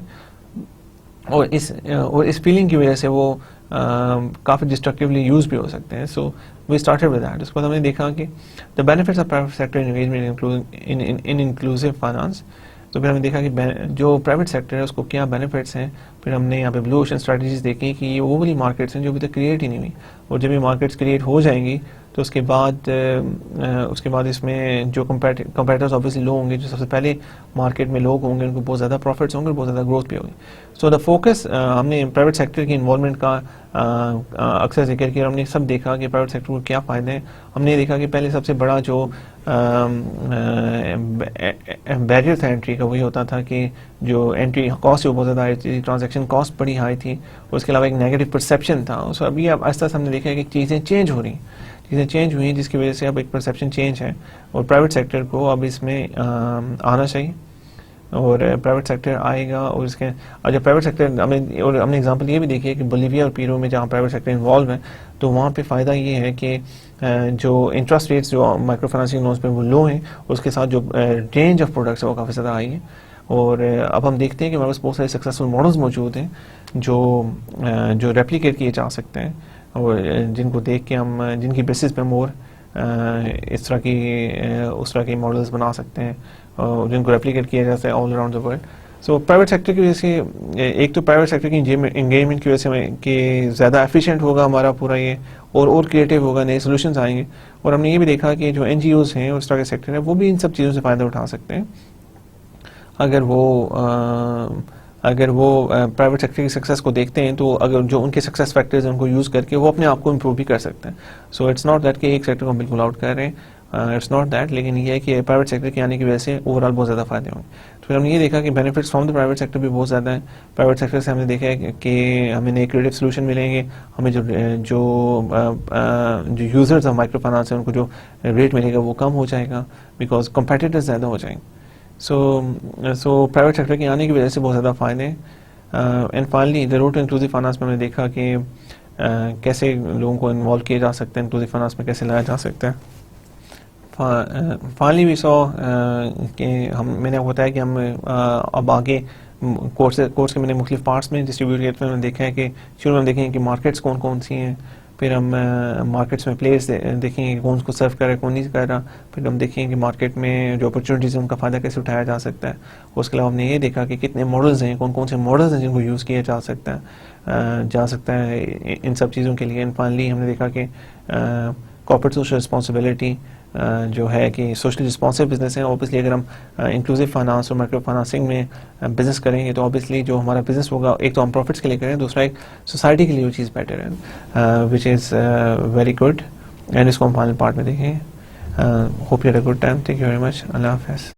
اور اس فیلنگ کی وجہ سے وہ کافی ڈسٹرکٹیولی یوز بھی ہو سکتے ہیں. سو وی اسٹارٹڈ ود دیٹ. اس کے بعد ہم نے دیکھا کہ the benefits of private sector engagement in inclusive finance. تو پھر ہم نے دیکھا کہ جو پرائیویٹ سیکٹر ہے اس کو کیا بینیفٹس ہیں. پھر ہم نے یہاں پہ بلو اوشن اسٹریٹجیز دیکھی کہ یہ وہ والی مارکیٹس ہیں جو ابھی تک کریٹ ہی نہیں ہوئی, اور جب یہ مارکیٹس کریٹ ہو جائیں گی تو اس کے بعد اس میں جو کمپیٹیٹرز آبویسلی لو ہوں گے, جو سب سے پہلے مارکیٹ میں لوگ ہوں گے ان کو بہت زیادہ پروفٹس ہوں گے اور بہت زیادہ گروتھ بھی ہوگی. سو دا فوکس ہم نے پرائیویٹ سیکٹر کی انوالومنٹ کا اکثر ذکر کیا, اور ہم نے سب دیکھا کہ پرائیویٹ سیکٹر کو کیا فائدے ہیں. ہم نے دیکھا کہ پہلے سب سے بڑا جو بیریئر تھا انٹری کا وہی ہوتا تھا کہ جو انٹری کاسٹ وہ بہت زیادہ ہائی تھی, ٹرانزیکشن کاسٹ بڑی ہائی تھی, اور اس کے علاوہ ایک نیگیٹو پرسیپشن تھا. سو ابھی اب آہستہ ہم نے دیکھا کہ چیزیں چینج ہو رہی ہیں, جس کی وجہ سے اب ایک پرسیپشن چینج ہے, اور پرائیویٹ سیکٹر کو اب اس میں آنا چاہیے, اور پرائیویٹ سیکٹر آئے گا. اور جب پرائیویٹ سیکٹر ہم نے ایگزامپل یہ بھی دیکھی ہے کہ بولیویا اور پیرو میں جہاں پرائیویٹ سیکٹر انوالو ہے تو وہاں پہ فائدہ یہ ہے کہ جو انٹرسٹ ریٹس جو مائکرو فائنانسنگ لونس پہ وہ لو ہیں, اس کے ساتھ جو رینج آف پروڈکٹس ہے وہ کافی زیادہ ہائی ہے. اور اب ہم دیکھتے ہیں کہ ہمارے پاس بہت سارے سکسیزفل ماڈلز موجود ہیں جو ریپلیکیٹ کیے جا سکتے ہیں, اور جن کو دیکھ کے ہم جن کی بیسس پہ ہم اور اس طرح کی ماڈلز بنا سکتے ہیں, اور جن کو ریپلیکیٹ کیا جاتا ہے all around the world. So private sector کی وجہ سے ایک تو پرائیویٹ سیکٹر کی انگیجمنٹ کی وجہ سے کہ زیادہ ایفیشینٹ ہوگا ہمارا پورا یہ, اور کریٹیو ہوگا, نئے سولوشنز آئیں گے. اور ہم نے یہ بھی دیکھا کہ جو این جی اوز ہیں اور اس طرح کے سیکٹر ہیں وہ بھی ان سب چیزوں سے فائدہ اٹھا سکتے ہیں اگر وہ پرائیویٹ سیکٹر کی سکسیس کو دیکھتے ہیں, تو اگر جو ان کے سکسیس فیکٹرز ہیں ان کو یوز کر کے وہ اپنے آپ کو امپروو بھی کر سکتے ہیں. سو اٹس ناٹ دیٹ کہ ایک سیکٹر کو بالکل آؤٹ کر رہے ہیں, اٹس ناٹ دیٹ, لیکن یہ ہے کہ پرائیویٹ سیکٹر کے آنے کی وجہ سے اوور آل بہت زیادہ فائدے ہوں گے. تو پھر ہم نے یہ دیکھا کہ benefits from the private sector بھی بہت زیادہ ہیں. پرائیویٹ سیکٹر سے ہم نے دیکھا ہے کہ ہمیں نئے کریٹو سولوشن ملیں گے, ہمیں جو یوزرز ہیں مائکرو فائنانس ہیں ان کو جو ریٹ ملے گا وہ کم ہو جائے گا, بیکاز کمپیٹیٹرز زیادہ ہو جائیں گے. سو پرائیویٹ سیکٹر کے آنے کی وجہ سے بہت زیادہ فائدے ہیں. And finally the route to inclusive finance میں ہم نے دیکھا کہ کیسے لوگوں کو انوالو کیا جا سکتا ہے, انکلوسیو فائنانس میں کیسے لایا جا سکتا ہے. فائنلی وی سو کہ میں نے بتایا کہ ہم اب آگے کورس کے میں نے مختلف پارٹس میں ڈسٹریبیوٹ کیا. میں نے دیکھا ہے کہ شروع میں ہم دیکھیں کہ مارکیٹس کون کون سی ہیں, پھر ہم مارکیٹس میں پلیئرس دیکھیں گے کون کو سرو کر رہا ہے کون نہیں کر رہا, پھر ہم دیکھیں گے کہ مارکیٹ میں جو اپرچونیٹیز ہیں ان کا فائدہ کیسے اٹھایا جا سکتا ہے. اس کے علاوہ ہم نے یہ دیکھا کہ کتنے ماڈلز ہیں, کون کون سے ماڈلز ہیں جن کو یوز کیا جا سکتا ہے ان سب چیزوں کے لیے. اینڈ فائنلی ہم نے دیکھا کہ کارپوریٹ سوشل رسپانسبلٹی جو ہے کہ سوشلی رسپانسو بزنس ہے. اوبیسلی اگر ہم انکلوسیو فائنانس اور مائکرو فائنانسنگ میں بزنس کریں گے تو اوبیسلی جو ہمارا بزنس ہوگا ایک تو ہم پروفٹس کے لیے کریں, دوسرا ایک سوسائٹی کے لیے وہ چیز بیٹر ہے, which is very good. And اس کو ہم فائنل پارٹ میں دیکھیں. Hope you had a good time. Thank you very much. اللہ حافظ.